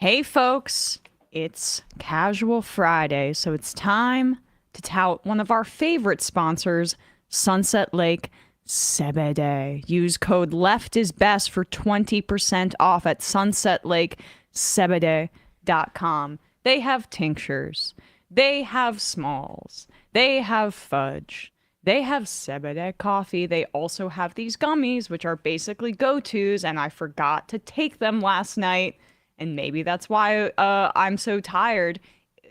Hey folks, it's Casual Friday, so it's time to tout one of our favorite sponsors, Sunset Lake Sebede. Use code LEFTISBEST for 20% off at sunsetlakesebede.com. They have tinctures, they have smalls, they have fudge, they have Sebede coffee. They also have these gummies, which are basically go-tos, and I forgot to take them last night. And maybe that's why I'm so tired.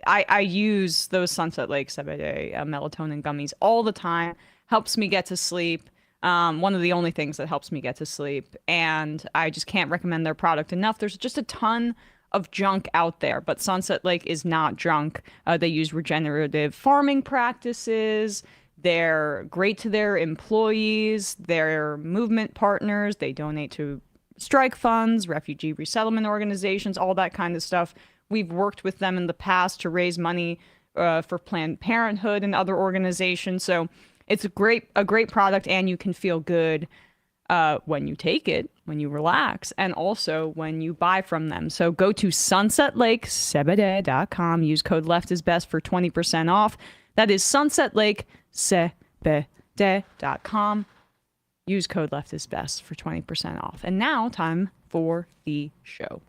I use those Sunset Lake Sebede melatonin gummies all the time. Helps me get to sleep. One of the only things that helps me get to sleep. And I just can't recommend their product enough. There's just a ton of junk out there, but Sunset Lake is not junk. They use regenerative farming practices. They're great to their employees, their movement partners. They donate to strike funds, refugee resettlement organizations, all that kind of stuff. We've worked with them in the past to raise money for Planned Parenthood and other organizations. So it's a great product, and you can feel good when you take it, when you relax, and also when you buy from them. So go to sunsetlakesebede.com. Use code LEFTISBEST for 20% off. That is sunsetlakesebede.com. Use code LEFTISBEST for 20% off. And now, time for the show.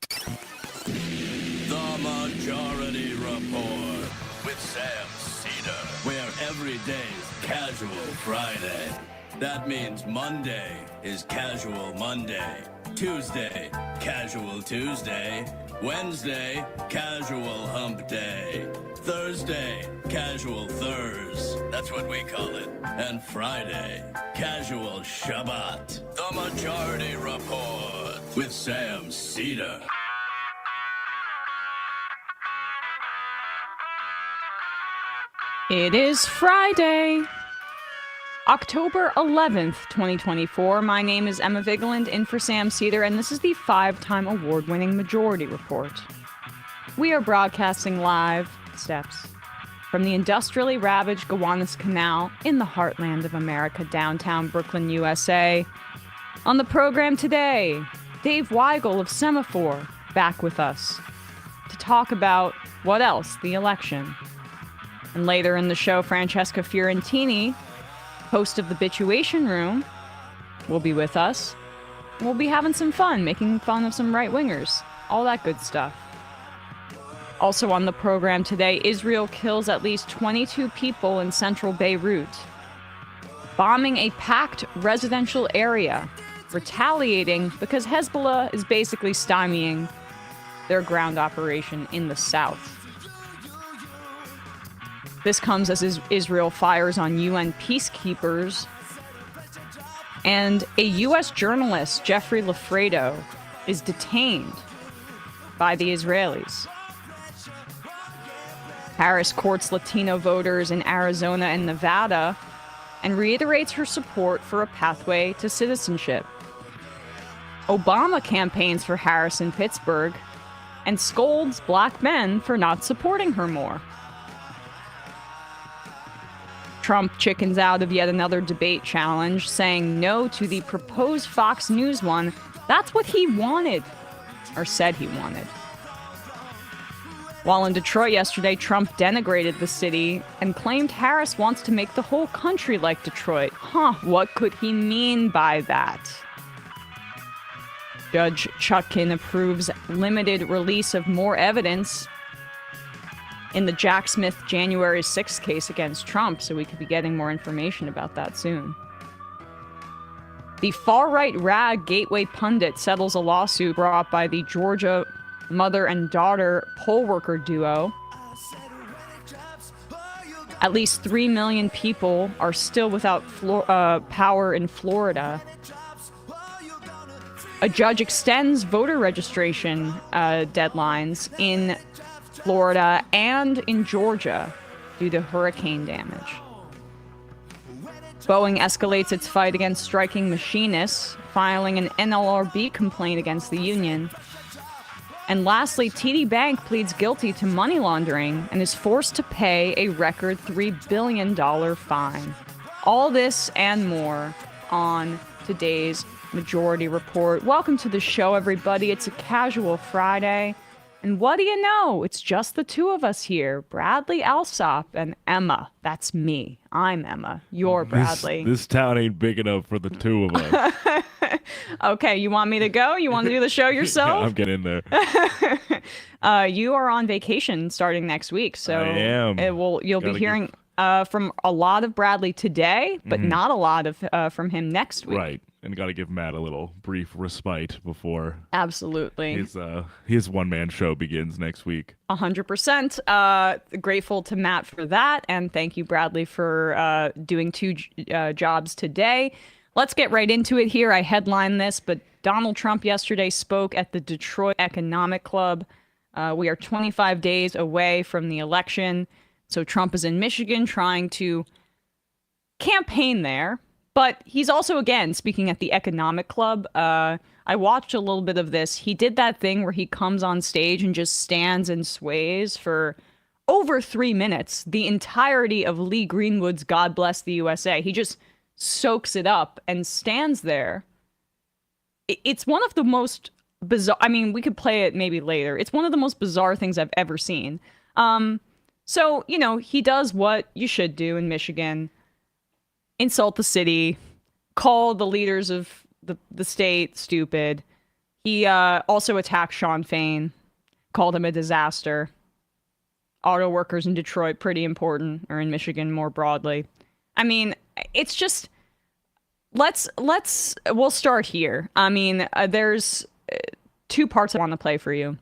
The Majority Report with Sam Seder, where every day's Casual Friday. That means Monday is Casual Monday, Tuesday, Casual Tuesday, Wednesday, Casual Hump Day, Thursday, Casual Thurs, that's what we call it, and Friday, Casual Shabbat. The Majority Report with Sam Seder. It is Friday, October 11th, 2024. My name is Emma Vigeland, in for Sam Seder, and this is the 5-time award-winning Majority Report. We are broadcasting live steps from the industrially ravaged Gowanus Canal in the heartland of America, downtown Brooklyn, USA. On the program today, Dave Weigel of Semafor back with us to talk about what else? The election. And later in the show, Francesca Fiorentini, host of the Bitchuation Room, will be with us. We'll be having some fun, making fun of some right-wingers. All that good stuff. Also on the program today, Israel kills at least 22 people in central Beirut, bombing a packed residential area, retaliating because Hezbollah is basically stymieing their ground operation in the south. This comes as Israel fires on UN peacekeepers, and a U.S. journalist, Jeffrey Lafredo, is detained by the Israelis. Harris courts Latino voters in Arizona and Nevada and reiterates her support for a pathway to citizenship. Obama campaigns for Harris in Pittsburgh and scolds black men for not supporting her more. Trump chickens out of yet another debate challenge, saying no to the proposed Fox News one. That's what he wanted, or said he wanted. While in Detroit yesterday, Trump denigrated the city and claimed Harris wants to make the whole country like Detroit. What could he mean by that? Judge Chutkin approves limited release of more evidence in the Jack Smith January 6th case against Trump, so we could be getting more information about that soon. The far-right rag Gateway Pundit settles a lawsuit brought by the Georgia mother and daughter poll worker duo. At least 3 million people are still without power in Florida. A judge extends voter registration deadlines in Florida and in Georgia due to hurricane damage. Boeing escalates its fight against striking machinists, filing an NLRB complaint against the union. And lastly, TD Bank pleads guilty to money laundering and is forced to pay a record $3 billion fine. All this and more on today's Majority Report. Welcome to the show, everybody. It's a casual Friday. And what do you know? It's just the two of us here, Bradley Alsop and Emma. That's me. I'm Emma. You're Bradley. This town ain't big enough for the two of us. Okay, you want me to go? You want to do the show yourself? I'm getting there. You are on vacation starting next week, so I am. You'll be hearing from a lot of Bradley today, but not a lot of from him next week. Right. And got to give Matt a little brief respite before Absolutely. his one-man show begins next week. 100%. Grateful to Matt for that, and thank you, Bradley, for doing two jobs today. Let's get right into it here. I headlined this, but Donald Trump yesterday spoke at the Detroit Economic Club. We are 25 days away from the election, so Trump is in Michigan trying to campaign there. But he's also, again, speaking at the Economic Club. I watched a little bit of this. He did that thing where he comes on stage and just stands and sways for over 3 minutes. The entirety of Lee Greenwood's God Bless the USA. He just soaks it up and stands there. It's one of the most bizarre... I mean, we could play it maybe later. It's one of the most bizarre things I've ever seen. So, you know, he does what you should do in Michigan. Insult the city, call the leaders of the state stupid. He also attacked Sean Fain, called him a disaster. Auto workers in Detroit, pretty important, or in Michigan more broadly. I mean, it's just, we'll start here. I mean, there's two parts I want to play for you.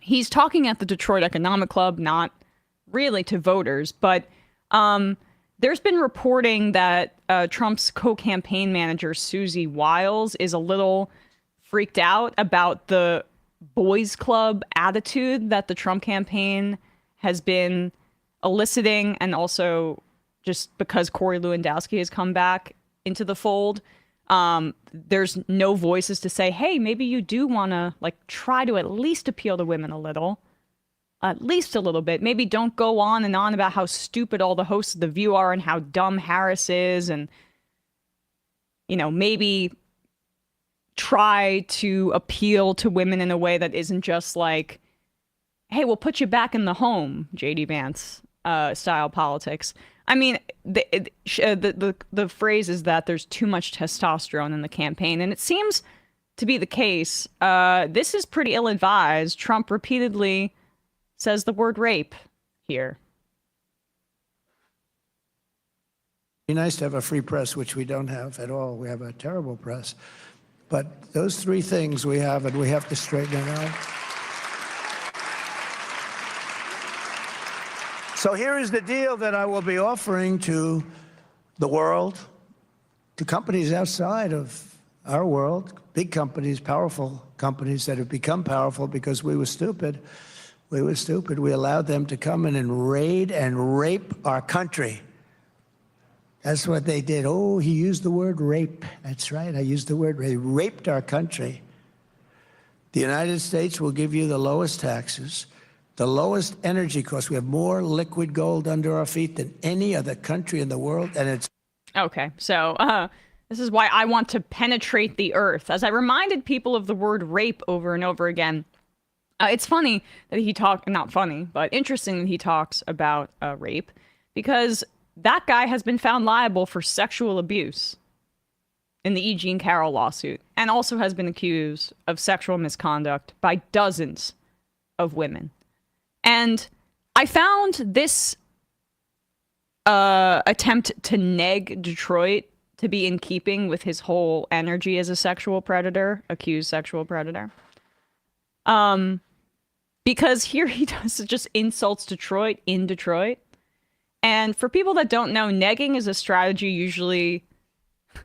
He's talking at the Detroit Economic Club, not really to voters, but there's been reporting that Trump's co-campaign manager, Susie Wiles, is a little freaked out about the boys club attitude that the Trump campaign has been eliciting, and also just because Corey Lewandowski has come back into the fold. There's no voices to say, hey, maybe you do want to try to at least appeal to women a little. At least a little bit. Maybe don't go on and on about how stupid all the hosts of The View are and how dumb Harris is. And, you know, maybe try to appeal to women in a way that isn't just like, hey, we'll put you back in the home, J.D. Vance style politics. I mean, the phrase is that there's too much testosterone in the campaign. And it seems to be the case. This is pretty ill-advised. Trump repeatedly says the word rape here. It'd be nice to have a free press, which we don't have at all. We have a terrible press. But those three things we have, and we have to straighten it out. So here is the deal that I will be offering to the world, to companies outside of our world, big companies, powerful companies that have become powerful because we were stupid. We were stupid. We allowed them to come in and raid and rape our country. That's what they did. Oh, he used the word rape. That's right. I used the word rape. They raped our country. The United States will give you the lowest taxes, the lowest energy costs. We have more liquid gold under our feet than any other country in the world, and it's... Okay, so this is why I want to penetrate the earth. As I reminded people of the word rape over and over again, it's funny that he not funny, but interesting that he talks about rape, because that guy has been found liable for sexual abuse in the E. Jean Carroll lawsuit, and also has been accused of sexual misconduct by dozens of women. And I found this attempt to neg Detroit to be in keeping with his whole energy as a sexual predator, accused sexual predator. Because here he does just insults Detroit in Detroit. And for people that don't know, negging is a strategy usually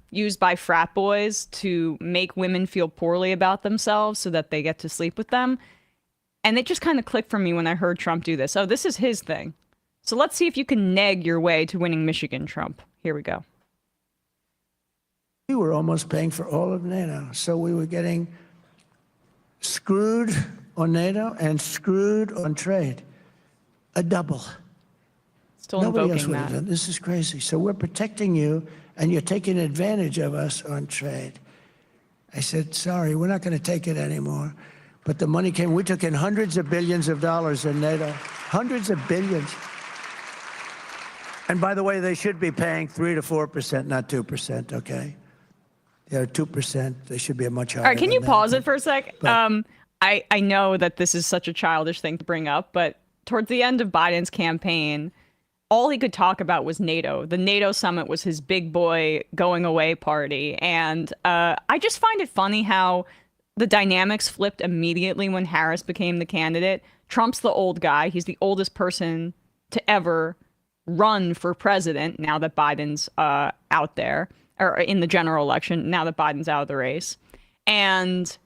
used by frat boys to make women feel poorly about themselves so that they get to sleep with them. And it just kind of clicked for me when I heard Trump do this. Oh, this is his thing. So let's see if you can neg your way to winning Michigan, Trump. Here we go. We were almost paying for all of NATO. So we were getting screwed on NATO and screwed on trade. A double. Still Nobody else invoking would have that. done. This is crazy. So we're protecting you, and you're taking advantage of us on trade. I said, sorry, we're not going to take it anymore. But the money came. We took in hundreds of billions of dollars in NATO. Hundreds of billions. And by the way, they should be paying 3 to 4%, not 2%, okay? They're 2%. They should be a much higher. All right, can you than pause that. it for a sec? But- I know that this is such a childish thing to bring up, but towards the end of Biden's campaign, all he could talk about was NATO. The NATO summit was his big boy going away party. And I just find it funny how the dynamics flipped immediately when Harris became the candidate. Trump's the old guy. He's the oldest person to ever run for president now that Biden's out there, or in the general election, now that Biden's out of the race. And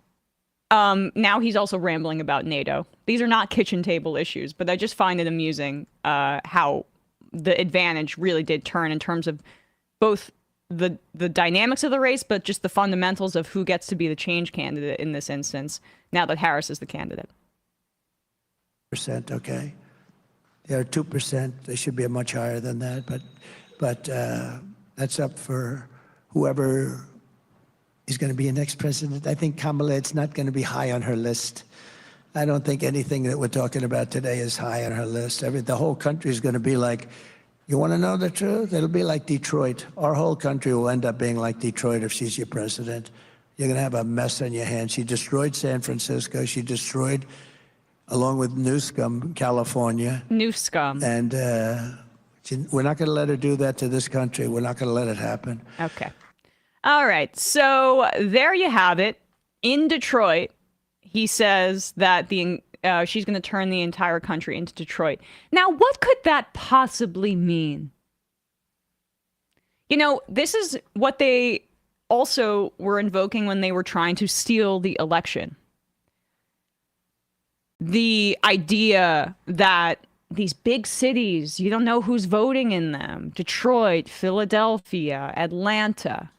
now he's also rambling about NATO. These are not kitchen table issues, but I just find it amusing how the advantage really did turn in terms of both the dynamics of the race, but just the fundamentals of who gets to be the change candidate in this instance, now that Harris is the candidate. Percent, okay? They're 2%. They should be much higher than that, but that's up for whoever is going to be the next president. I think Kamala, it's not going to be high on her list. I don't think anything that we're talking about today is high on her list. The whole country is going to be like, you want to know the truth? It'll be like Detroit. Our whole country will end up being like Detroit if she's your president. You're going to have a mess on your hands. She destroyed San Francisco. She destroyed, along with Newscomb, California. Newscomb. And we're not going to let her do that to this country. We're not going to let it happen. Okay. All right. So there you have it. In Detroit, he says that she's going to turn the entire country into Detroit. Now, what could that possibly mean? You know, this is what they also were invoking when they were trying to steal the election. The idea that these big cities, you don't know who's voting in them. Detroit, Philadelphia, Atlanta.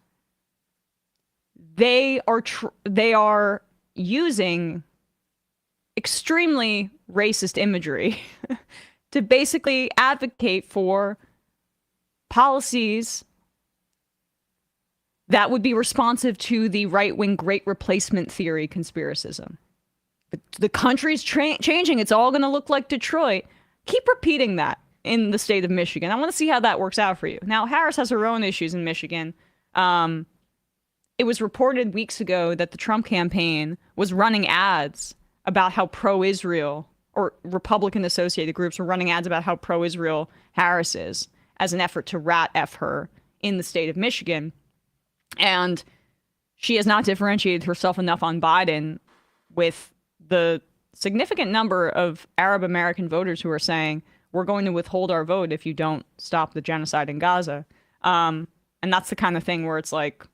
They are using extremely racist imagery to basically advocate for policies that would be responsive to the right-wing great replacement theory conspiracism. The country's changing. It's all going to look like Detroit. Keep repeating that in the state of Michigan. I want to see how that works out for you. Now, Harris has her own issues in Michigan. It was reported weeks ago that the Trump campaign was running ads about how pro-Israel, or Republican-associated groups were running ads about how pro-Israel Harris is as an effort to rat-F her in the state of Michigan. And she has not differentiated herself enough on Biden with the significant number of Arab American voters who are saying, we're going to withhold our vote if you don't stop the genocide in Gaza. And that's the kind of thing where it's like,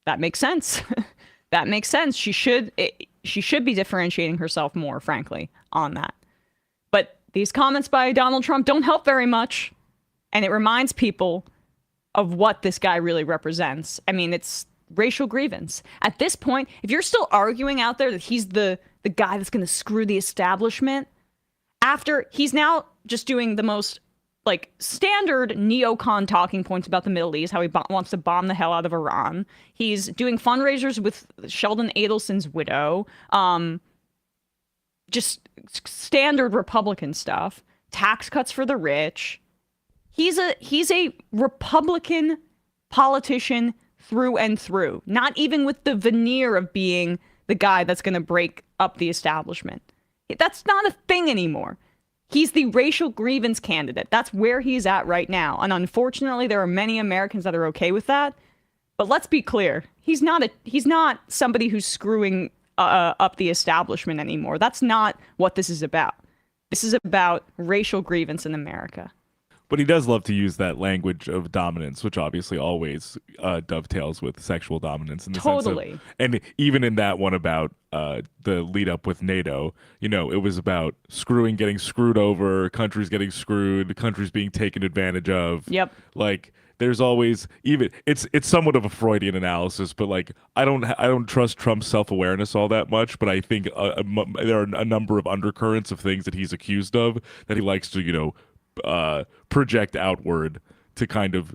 that makes sense. That makes sense. She should be differentiating herself more, frankly, on that. But these comments by Donald Trump don't help very much. And it reminds people of what this guy really represents. I mean, it's racial grievance. At this point, if you're still arguing out there that he's the guy that's going to screw the establishment, after he's now just doing the most standard neocon talking points about the Middle East, how he wants to bomb the hell out of Iran. He's doing fundraisers with Sheldon Adelson's widow. Just standard Republican stuff. Tax cuts for the rich. He's a Republican politician through and through. Not even with the veneer of being the guy that's going to break up the establishment. That's not a thing anymore. He's the racial grievance candidate. That's where he's at right now. And unfortunately, there are many Americans that are okay with that. But let's be clear. He's not somebody who's screwing up the establishment anymore. That's not what this is about. This is about racial grievance in America. But he does love to use that language of dominance, which obviously always dovetails with sexual dominance. In the Totally. Sense of, and even in that one about the lead up with NATO, it was about getting screwed over, countries getting screwed, countries being taken advantage of. Yep. There's always it's somewhat of a Freudian analysis, but I don't trust Trump's self-awareness all that much. But I think there are a number of undercurrents of things that he's accused of that he likes to project outward to kind of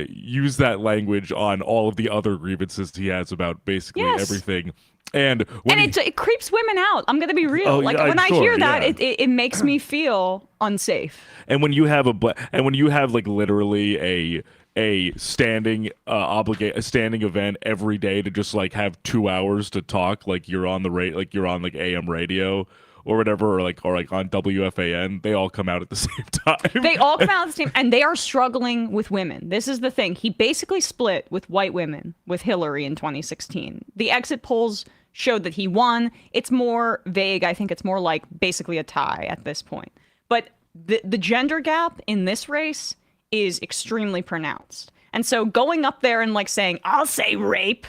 use that language on all of the other grievances he has about basically Yes. everything. And when And it creeps women out. I'm going to be real. Oh, like yeah, when I sure, hear that, yeah. it makes me feel unsafe. and when you have like literally a standing a standing event every day to just like have 2 hours to talk, like you're on like you're on like AM radio or whatever, or like on WFAN, they all come out at the same time. They all come out the same, and they are struggling with women. This is the thing. He basically split with white women with Hillary in 2016. The exit polls showed that he won. It's more vague. I think it's more like basically a tie at this point. But the gender gap in this race is extremely pronounced. And so going up there and like saying, I'll say rape,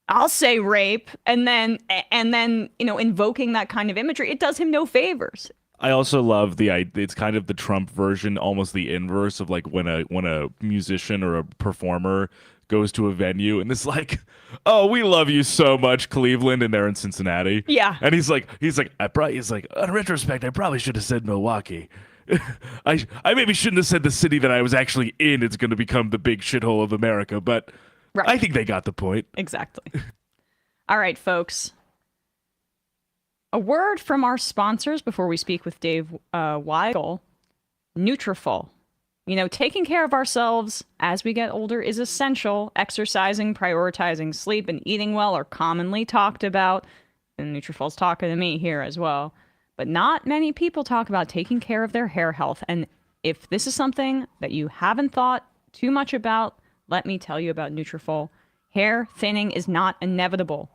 and then invoking that kind of imagery, it does him no favors. I also love it's kind of the Trump version, almost the inverse of like when a musician or a performer goes to a venue and it's like, oh, we love you so much, Cleveland, and they're in Cincinnati. Yeah. And he's like, on retrospect, I probably should have said Milwaukee. I maybe shouldn't have said the city that I was actually in. It's going to become the big shithole of America, but Right. I think they got the point. Exactly. All right, folks. A word from our sponsors before we speak with Dave Weigel. Nutrafol. Taking care of ourselves as we get older is essential. Exercising, prioritizing sleep, and eating well are commonly talked about. And Nutrafol's talking to me here as well. But not many people talk about taking care of their hair health. And if this is something that you haven't thought too much about, let me tell you about Nutrafol. Hair thinning is not inevitable.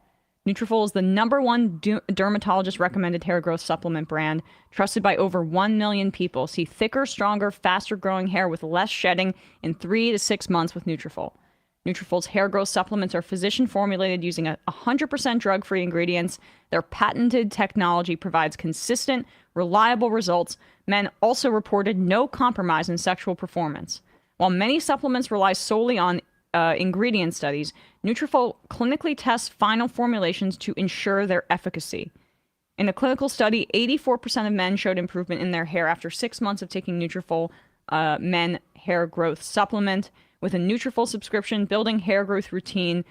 Nutrafol is the #1 dermatologist-recommended hair growth supplement brand, trusted by over 1 million people. See thicker, stronger, faster-growing hair with less shedding in 3 to 6 months with Nutrafol. Nutrafol's hair growth supplements are physician-formulated using 100% drug-free ingredients. Their patented technology provides consistent, reliable results. Men also reported no compromise in sexual performance. While many supplements rely solely on ingredient studies, Nutrafol clinically tests final formulations to ensure their efficacy. In a clinical study, 84% of men showed improvement in their hair after 6 months of taking Nutrafol men hair growth supplement. With a Nutrafol subscription, building a hair growth routine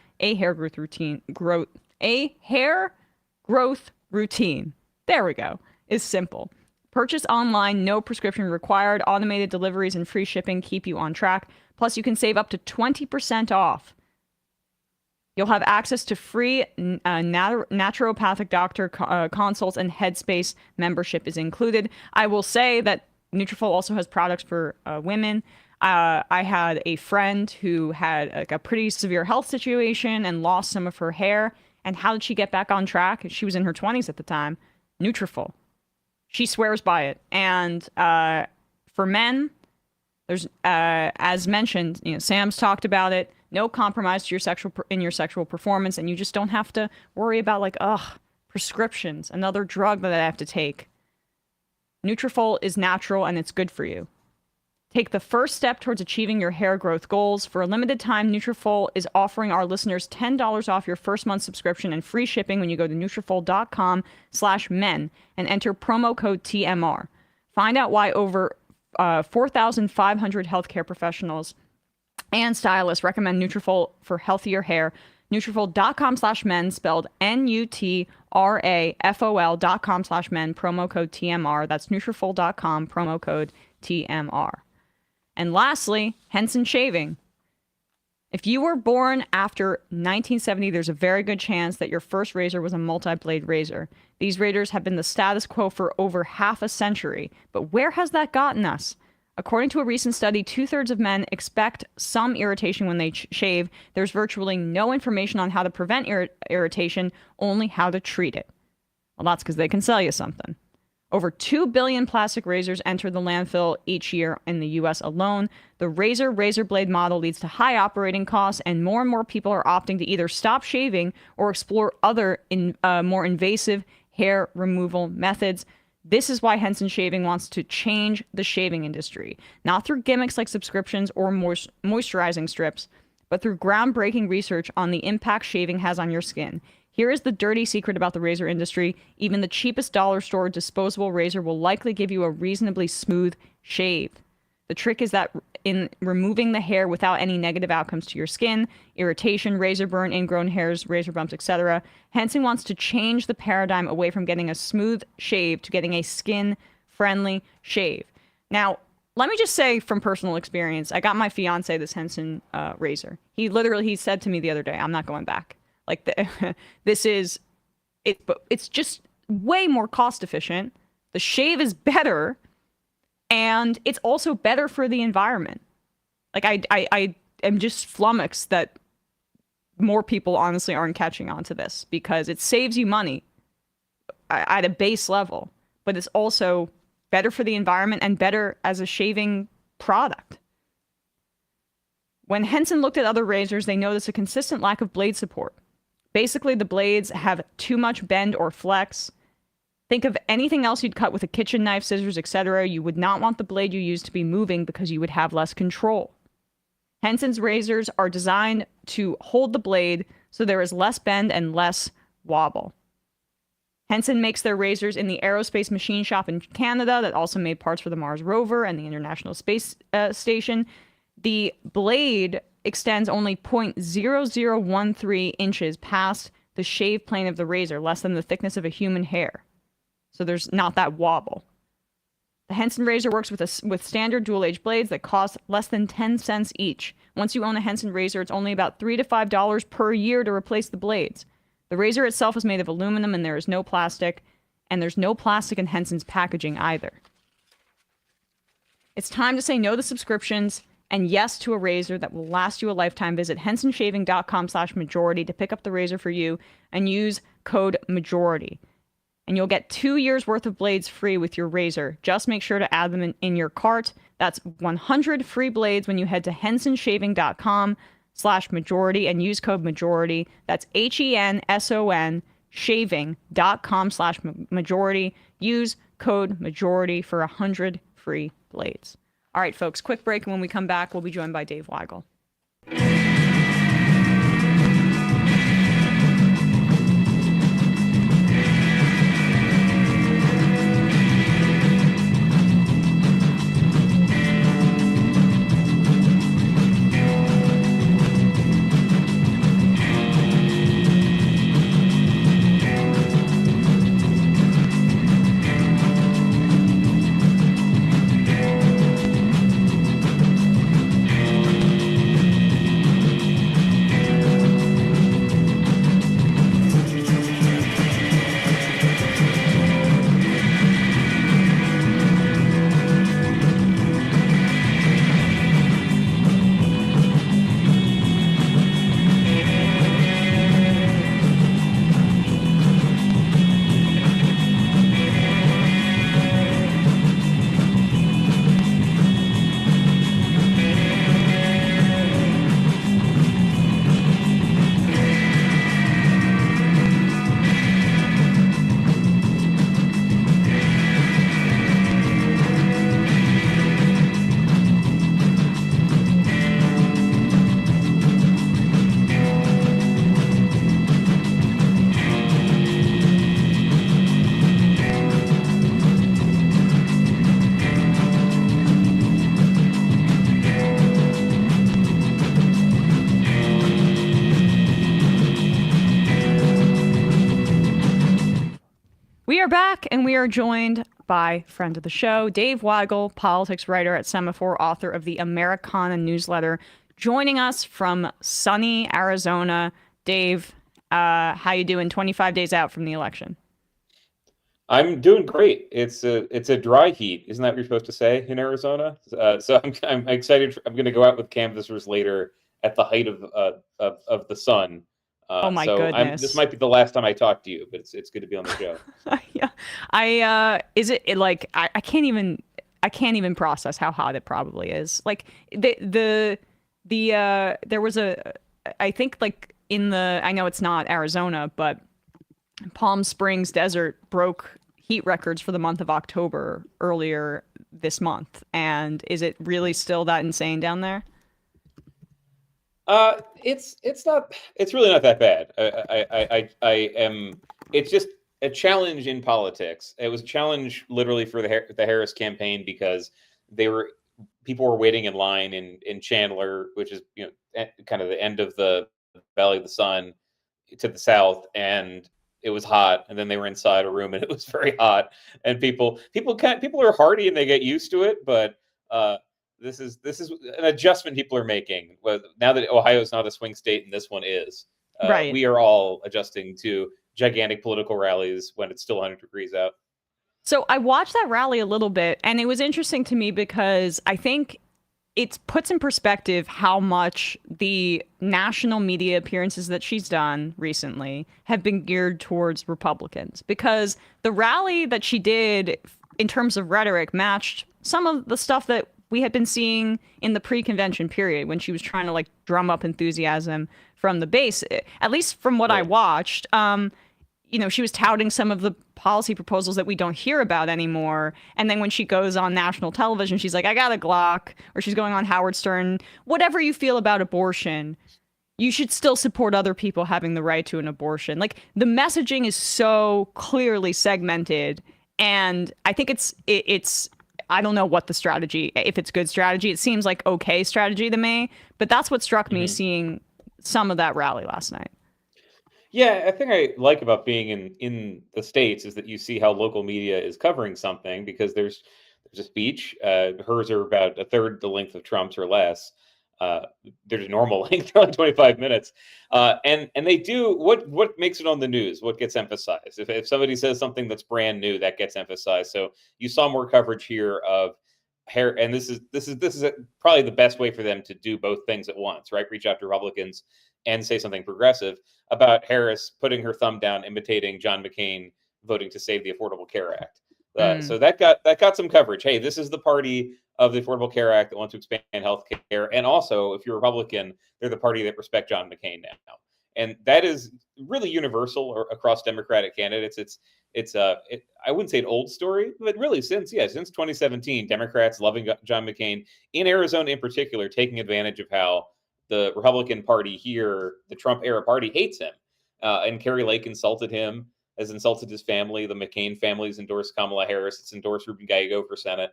there we go, is simple. Purchase online, no prescription required. Automated deliveries and free shipping keep you on track. Plus, you can save up to 20% off. You'll have access to free naturopathic doctor consults, and Headspace membership is included. I will say that Nutrafol also has products for women. I had a friend who had a pretty severe health situation and lost some of her hair. And how did she get back on track? She was in her 20s at the time. Nutrafol. She swears by it. And for men, there's, as mentioned, Sam's talked about it. No compromise to your sexual performance, and you just don't have to worry about prescriptions, another drug that I have to take. Nutrafol is natural and it's good for you. Take the first step towards achieving your hair growth goals. For a limited time, Nutrafol is offering our listeners $10 off your first month subscription and free shipping when you go to Nutrafol.com/men and enter promo code TMR. Find out why over 4,500 healthcare professionals and stylists recommend Nutrafol for healthier hair. Nutrafol.com/men, spelled NUTRAFOL.com/men, promo code TMR. That's Nutrafol.com, promo code TMR. And lastly, Henson Shaving. If you were born after 1970, there's a very good chance that your first razor was a multi-blade razor. These razors have been the status quo for over half a century. But where has that gotten us? According to a recent study, 2/3 of men expect some irritation when they shave. There's virtually no information on how to prevent irritation, only how to treat it. Well, that's because they can sell you something. Over 2 billion plastic razors enter the landfill each year in the U.S. alone. The razor blade model leads to high operating costs, and more people are opting to either stop shaving or explore other more invasive hair removal methods. This is why Henson Shaving wants to change the shaving industry, not through gimmicks like subscriptions or moisturizing strips, but through groundbreaking research on the impact shaving has on your skin. Here is the dirty secret about the razor industry. Even the cheapest dollar store disposable razor will likely give you a reasonably smooth shave. The trick is that in removing the hair without any negative outcomes to your skin, irritation, razor burn, ingrown hairs, razor bumps, etc. Henson wants to change the paradigm away from getting a smooth shave to getting a skin-friendly shave. Now, let me just say from personal experience, I got my fiance this Henson razor. He said to me the other day, I'm not going back. Like, this is, but it's just way more cost efficient. The shave is better, and it's also better for the environment. Like, I am just flummoxed that more people honestly aren't catching on to this, because it saves you money at a base level, but it's also better for the environment and better as a shaving product. When Henson looked at other razors, they noticed a consistent lack of blade support. Basically, the blades have too much bend or flex. Think of anything else you'd cut with a kitchen knife, scissors, etc. You would not want the blade you use to be moving because you would have less control. Henson's razors are designed to hold the blade so there is less bend and less wobble. Henson makes their razors in the aerospace machine shop in Canada that also made parts for the Mars rover and the International Space Station. The blade extends only 0.0013 inches past the shave plane of the razor, less than the thickness of a human hair. So there's not that wobble. The Henson razor works with standard dual-edge blades that cost less than 10 cents each. Once you own a Henson razor, it's only about $3 to $5 per year to replace the blades. The razor itself is made of aluminum, and there is no plastic, and there's no plastic in Henson's packaging either. It's time to say no to subscriptions and yes to a razor that will last you a lifetime. Visit hensonshaving.com/majority to pick up the razor for you and use code majority. And you'll get 2 years worth of blades free with your razor. Just make sure to add them in your cart. That's 100 free blades when you head to hensonshaving.com/majority and use code majority. That's HENSON shaving.com/majority. Use code majority for 100 free blades. All right, folks, quick break. And when we come back, we'll be joined by Dave Weigel. We are back, and we are joined by friend of the show, Dave Weigel, politics writer at Semafor, author of the Americana newsletter, joining us from sunny Arizona. Dave, how you doing 25 days out from the election? I'm doing great. It's a dry heat, isn't that what you're supposed to say in Arizona? So I'm excited. I'm going to go out with canvassers later at the height of the sun. Oh my so goodness! This might be the last time I talk to you, but it's good to be on the show. Yeah, I can't even process how hot it probably is. Like there was I think like I know it's not Arizona, but Palm Springs Desert broke heat records for the month of October earlier this month. And is it really still that insane down there? It's really not that bad. It's just a challenge in politics. It was a challenge literally for the Harris campaign because they were people were waiting in line in Chandler, which is kind of the end of the Valley of the Sun to the south, and it was hot. And then they were inside a room, and it was very hot. And people are hardy and they get used to it, but this is an adjustment people are making. Now that Ohio is not a swing state and this one is, Right. we are all adjusting to gigantic political rallies when it's still 100 degrees out. So I watched that rally a little bit, and it was interesting to me because I think it puts in perspective how much the national media appearances that she's done recently have been geared towards Republicans. Because the rally that she did in terms of rhetoric matched some of the stuff that we had been seeing in the pre-convention period when she was trying to like drum up enthusiasm from the base. At least from what I watched, she was touting some of the policy proposals that we don't hear about anymore. And then when she goes on national television, she's like, I got a Glock, or she's going on Howard Stern. Whatever you feel about abortion, you should still support other people having the right to an abortion. Like, the messaging is so clearly segmented. And I think it's I don't know what the strategy, if it's good strategy. It seems like okay strategy to me. But that's what struck me seeing some of that rally last night. Yeah, I think I like about being in the States is that you see how local media is covering something, because there's a speech. Hers are about a third the length of Trump's or less. There's a normal length, they're like 25 minutes. And they do what makes it on the news, what gets emphasized. If somebody says something that's brand new, that gets emphasized. So you saw more coverage here of hair, and this is probably the best way for them to do both things at once, right? Reach out to Republicans and say something progressive about Harris putting her thumb down, imitating John McCain voting to save the Affordable Care Act. So that got some coverage. Hey, this is the party of the Affordable Care Act that wants to expand health care. And also, if you're Republican, they're the party that respect John McCain now. And that is really universal or across Democratic candidates. I wouldn't say an old story, but really since 2017, Democrats loving John McCain, in Arizona in particular, taking advantage of how the Republican Party here, the Trump era party, hates him. And Kerry Lake insulted him, has insulted his family. The McCain family's endorsed Kamala Harris. It's endorsed Ruben Gallego for Senate.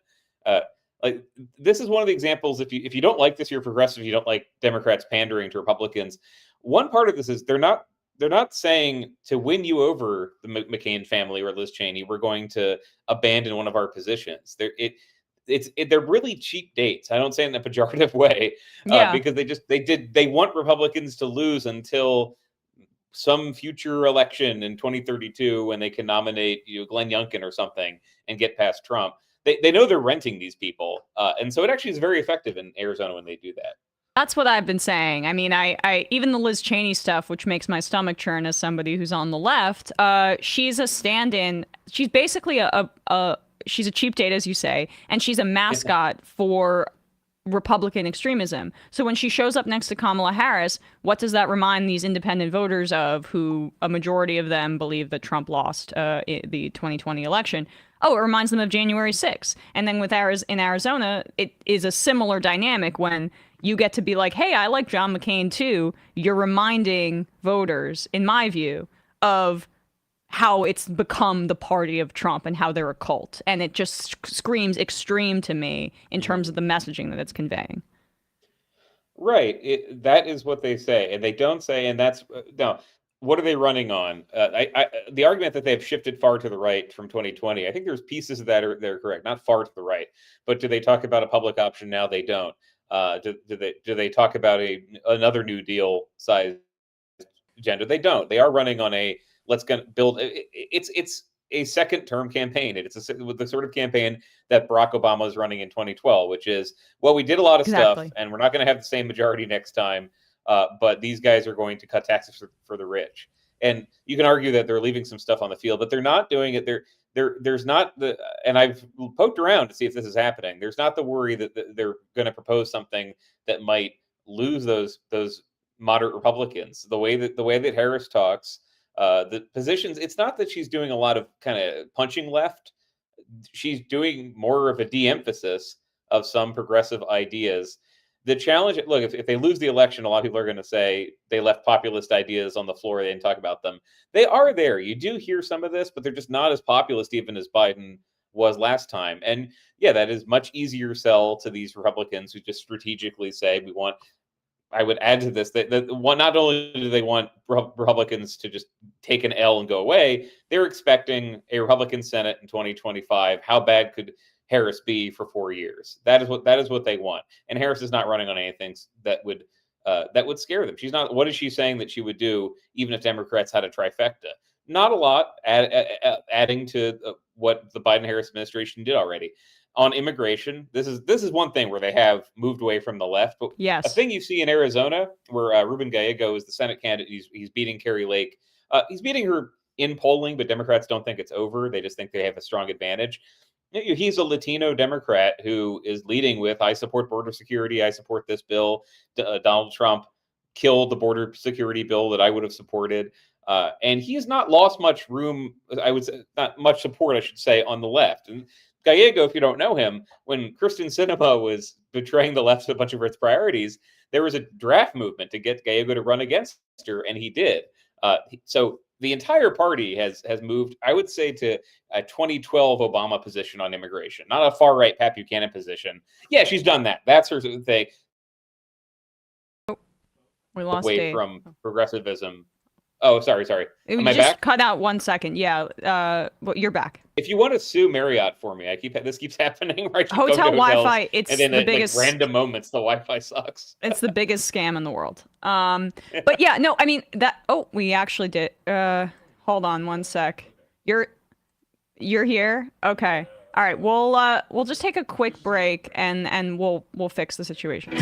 Like, this is one of the examples. If you don't like this, you're progressive. You don't like Democrats pandering to Republicans. One part of this is they're not saying to win you over, the McCain family or Liz Cheney, we're going to abandon one of our positions. They're really cheap dates. I don't say it in a pejorative way, because they want Republicans to lose until some future election in 2032 when they can nominate Glenn Youngkin or something and get past Trump. They know they're renting these people, and so it actually is very effective in Arizona when they do that. That's what I've been saying. I mean, I even the Liz Cheney stuff, which makes my stomach churn as somebody who's on the left. She's a stand-in. She's basically she's a cheap date, as you say, and she's a mascot for Republican extremism. So when she shows up next to Kamala Harris, what does that remind these independent voters of, who a majority of them believe that Trump lost the 2020 election? Oh, it reminds them of January 6th. And then in Arizona, it is a similar dynamic when you get to be like, hey, I like John McCain too. You're reminding voters, in my view, of how it's become the party of Trump and how they're a cult. And it just screams extreme to me in terms of the messaging that it's conveying. Right. That is what they say. And they don't say, and that's, no, what are they running on? The argument that they've shifted far to the right from 2020, I think there's pieces of that are correct, not far to the right. But do they talk about a public option now? They don't. Do they talk about another New Deal size agenda? They don't. They are running on a let's build. It's a second term campaign. It's the sort of campaign that Barack Obama is running in 2012, which is, well, we did a lot of stuff, and we're not going to have the same majority next time. But these guys are going to cut taxes for the rich. And you can argue that they're leaving some stuff on the field, but they're not doing it. There's not and I've poked around to see if this is happening. There's not the worry that they're going to propose something that might lose those moderate Republicans. The way that Harris talks, the positions, it's not that she's doing a lot of kind of punching left. She's doing more of a de-emphasis of some progressive ideas. The challenge, look, if they lose the election, a lot of people are going to say they left populist ideas on the floor. They didn't talk about them. They are there. You do hear some of this, but they're just not as populist even as Biden was last time. And yeah, that is much easier sell to these Republicans who just strategically say we want. I would add to this that one, not only do they want Republicans to just take an L and go away, they're expecting a Republican Senate in 2025. How bad could Harris be for 4 years? That is what they want. And Harris is not running on anything that would scare them. She's not. What is she saying that she would do even if Democrats had a trifecta? Not a lot. Adding to what the Biden-Harris administration did already. On immigration, this is one thing where they have moved away from the left. But Yes. a thing you see in Arizona, where Ruben Gallego is the Senate candidate, he's beating Carrie Lake. He's beating her in polling, but Democrats don't think it's over. They just think they have a strong advantage. He's a Latino Democrat who is leading with, I support border security, I support this bill. Donald Trump killed the border security bill that I would have supported. And he has not lost much room, I would say, not much support, I should say, on the left. And Gallego, if you don't know him, when Kristen Sinema was betraying the left a bunch of its priorities, there was a draft movement to get Gallego to run against her, and he did. So the entire party has moved, I would say, to a 2012 Obama position on immigration, not a far-right Pat Buchanan position. Yeah, she's done that. That's her thing. We lost away Dave. from progressivism. Oh, sorry. Am I just back? cut out 1 second. Yeah. Well, you're back. If you want to sue Marriott for me, this keeps happening. Where I keep going to Hotel hotels, Wi-Fi. It's and then the at biggest. like random moments, the Wi-Fi sucks. It's the biggest scam in the world. But yeah, no, I mean that. Oh, we actually did. Hold on 1 sec. You're here. Okay. All right. We'll just take a quick break and we'll fix the situation.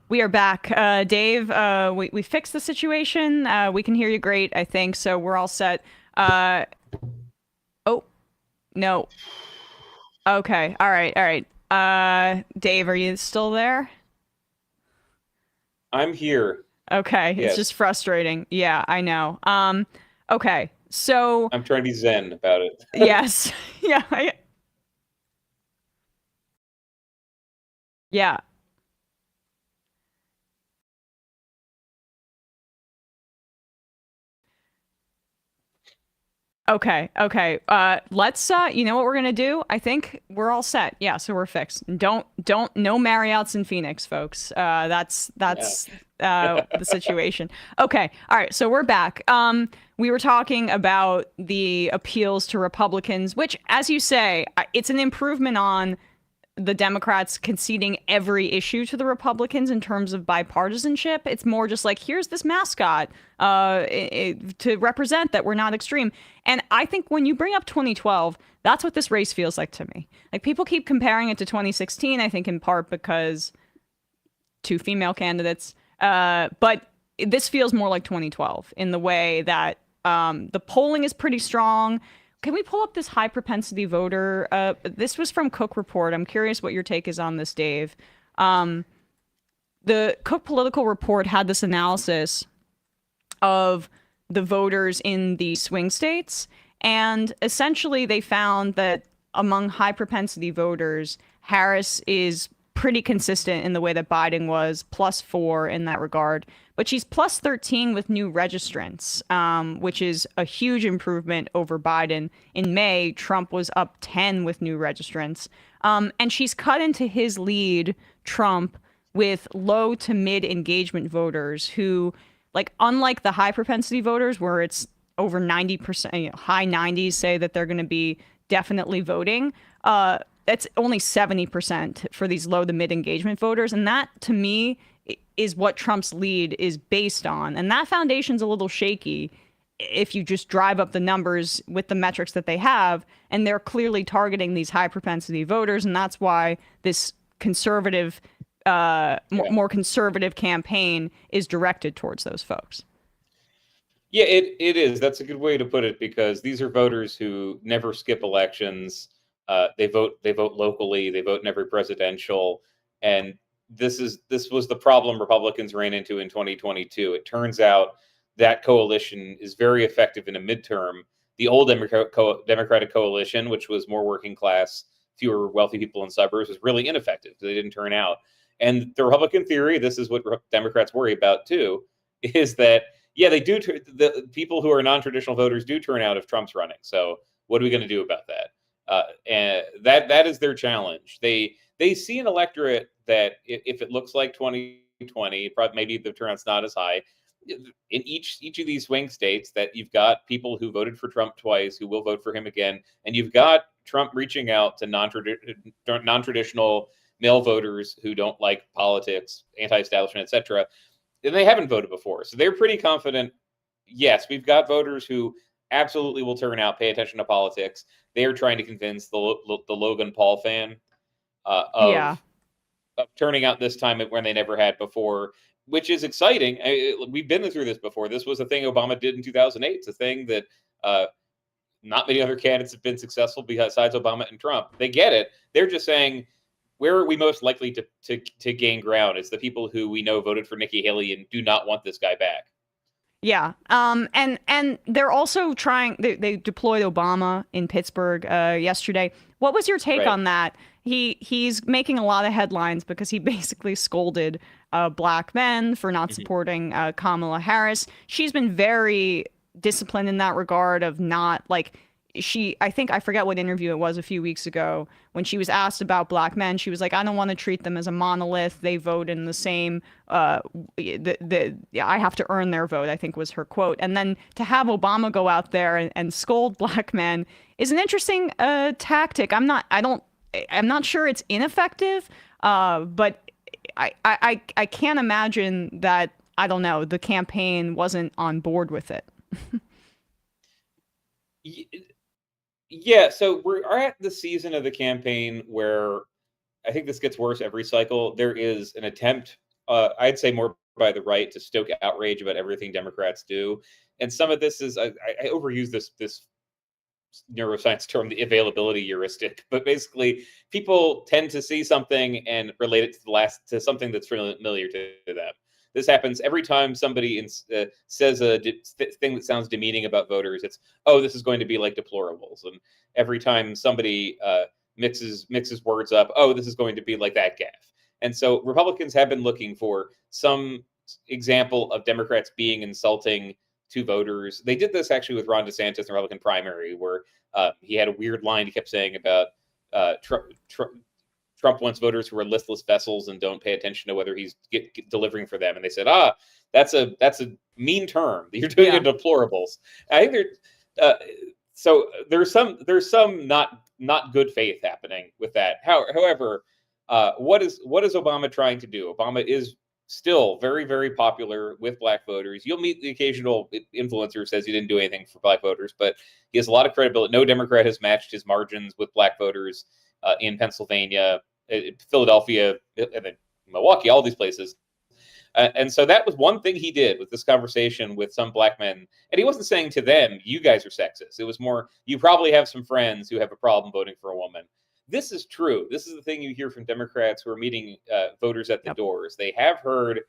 We are back. Dave, we fixed the situation. We can hear you great, I think, so we're all set. Oh, no. Okay, all right. Dave, are you still there? I'm here. Okay, Yes. It's just frustrating. Yeah, I know. Okay, so... I'm trying to be zen about it. Yes. Yeah. Yeah. Okay. Let's you know what we're gonna do? I think we're all set. Yeah, so we're fixed. Don't no Marriotts in Phoenix, folks. That's the situation. Okay. All right, so we're back. We were talking about the appeals to Republicans, which, as you say, it's an improvement on the Democrats conceding every issue to the Republicans in terms of bipartisanship. It's more just like, here's this mascot to represent that we're not extreme. And I think when you bring up 2012, that's what this race feels like to me. Like, people keep comparing it to 2016, I think in part because two female candidates. But this feels more like 2012 in the way that the polling is pretty strong. Can we pull up this high propensity voter? This was from Cook Report. I'm curious what your take is on this, Dave. The Cook Political Report had this analysis of the voters in the swing states. And essentially, they found that among high propensity voters, Harris is pretty consistent in the way that Biden was, +4 in that regard. But she's +13 with new registrants, which is a huge improvement over Biden. In May, Trump was up 10 with new registrants. And she's cut into his lead, Trump, with low to mid engagement voters who, like, unlike the high propensity voters where it's over 90%, high 90s say that they're going to be definitely voting, that's only 70% for these low to mid engagement voters. And that, to me, is what Trump's lead is based on. And that foundation's a little shaky if you just drive up the numbers with the metrics that they have. And they're clearly targeting these high propensity voters. And that's why this conservative, more conservative campaign is directed towards those folks. Yeah, it is. That's a good way to put it, because these are voters who never skip elections. They vote locally. They vote in every presidential. And this was the problem Republicans ran into in 2022. It turns out that coalition is very effective in a midterm. The old Democratic coalition, which was more working class, fewer wealthy people in suburbs, was really ineffective. They didn't turn out. And the Republican theory, this is what Democrats worry about too, is that, yeah, they do. The people who are non-traditional voters do turn out if Trump's running. So what are we going to do about that? And that is their challenge. They see an electorate that if it looks like 2020, probably maybe the turnout's not as high. In each of these swing states, that you've got people who voted for Trump twice who will vote for him again, and you've got Trump reaching out to non-traditional male voters who don't like politics, anti-establishment, etc. And they haven't voted before, so they're pretty confident. Yes, we've got voters who absolutely will turn out, pay attention to politics. They are trying to convince the Logan Paul fan of turning out this time when they never had before, which is exciting. We've been through this before. This was a thing Obama did in 2008. It's a thing that not many other candidates have been successful besides Obama and Trump. They get it. They're just saying, where are we most likely to gain ground? It's the people who we know voted for Nikki Haley and do not want this guy back. Yeah. And they're also trying, they deployed Obama in Pittsburgh yesterday. What was your take on that? He's making a lot of headlines because he basically scolded black men for not supporting Kamala Harris. She's been very disciplined in that regard of not, like, I think, I forget what interview it was a few weeks ago, when she was asked about black men, she was like, I don't want to treat them as a monolith. They vote in the same, I have to earn their vote, I think was her quote. And then to have Obama go out there and scold black men is an interesting tactic. I'm not sure it's ineffective, but I can't imagine that, I don't know, the campaign wasn't on board with it. Yeah, so we're at the season of the campaign where I think this gets worse every cycle. There is an attempt, I'd say more by the right, to stoke outrage about everything Democrats do. And some of this is, I overuse this neuroscience term, the availability heuristic, but basically people tend to see something and relate it to something that's familiar to them. This happens every time somebody says a thing that sounds demeaning about voters. It's, oh, this is going to be like deplorables. And every time somebody mixes words up, oh, this is going to be like that gaffe. And so Republicans have been looking for some example of Democrats being insulting to voters. They did this actually with Ron DeSantis in the Republican primary, where he had a weird line he kept saying about Trump wants voters who are listless vessels and don't pay attention to whether he's delivering for them. And they said, that's a mean term. You're doing a deplorables. I think so there's some not not good faith happening with that. However, what is Obama trying to do? Obama is still very, very popular with black voters. You'll meet the occasional influencer who says he didn't do anything for black voters, but he has a lot of credibility. No Democrat has matched his margins with black voters in Pennsylvania, Philadelphia, and then Milwaukee, all these places. And so that was one thing he did with this conversation with some black men. And he wasn't saying to them, you guys are sexist. It was more, you probably have some friends who have a problem voting for a woman. This is true. This is the thing you hear from Democrats who are meeting voters at the doors. They have heard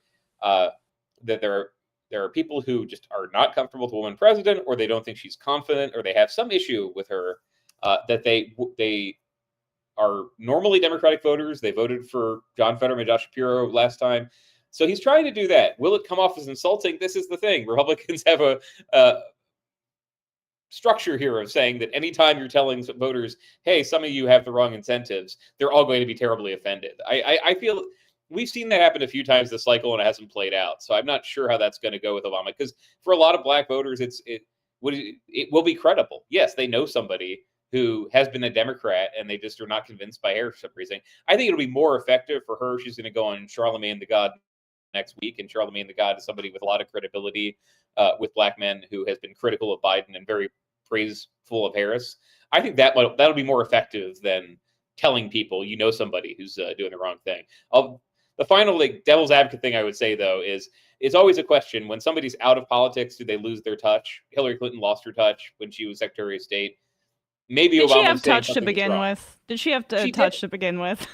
that there are people who just are not comfortable with a woman president, or they don't think she's confident, or they have some issue with her, that they are normally Democratic voters. They voted for John Fetterman, Josh Shapiro last time. So he's trying to do that. Will it come off as insulting? This is the thing. Republicans have a structure here of saying that anytime you're telling voters, hey, some of you have the wrong incentives, they're all going to be terribly offended. I feel we've seen that happen a few times this cycle, and it hasn't played out. So I'm not sure how that's going to go with Obama, because for a lot of black voters, it will be credible. Yes, they know somebody who has been a Democrat, and they just are not convinced by her for some reason. I think it'll be more effective for her. She's going to go on Charlemagne the God next week, and Charlemagne the God is somebody with a lot of credibility with black men, who has been critical of Biden and very praiseful of Harris. I think that'll be more effective than telling people you know somebody who's doing the wrong thing. The final devil's advocate thing I would say, though, is it's always a question when somebody's out of politics, do they lose their touch? Hillary Clinton lost her touch when she was Secretary of State. Maybe Did Obama she have was saying touch to something that's begin wrong. with? Did she have touch to begin with?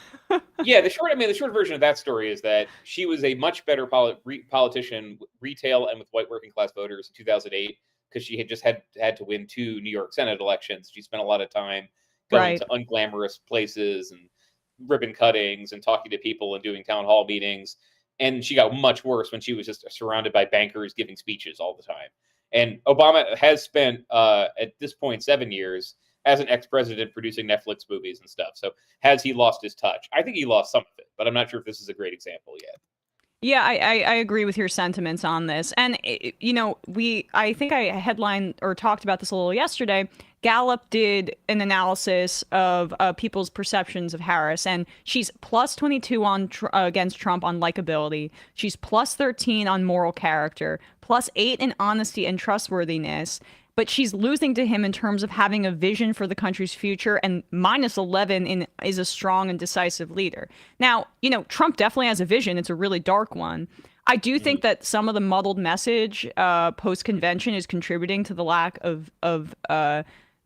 Yeah, the short version of that story is that she was a much better politician, retail and with white working class voters in 2008, because she had just had to win 2 New York Senate elections. She spent a lot of time going to unglamorous places and ribbon cuttings and talking to people and doing town hall meetings. And she got much worse when she was just surrounded by bankers giving speeches all the time. And Obama has spent, at this point, 7 years as an ex-president producing Netflix movies and stuff. So has he lost his touch? I think he lost some of it, but I'm not sure if this is a great example yet. Yeah, I agree with your sentiments on this. And, I think I headlined or talked about this a little yesterday. Gallup did an analysis of people's perceptions of Harris, and she's plus 22 on against Trump on likability. She's plus 13 on moral character, plus 8 in honesty and trustworthiness. But she's losing to him in terms of having a vision for the country's future, and minus 11 is a strong and decisive leader. Now, Trump definitely has a vision. It's a really dark one. I do think that some of the muddled message post-convention is contributing to the lack of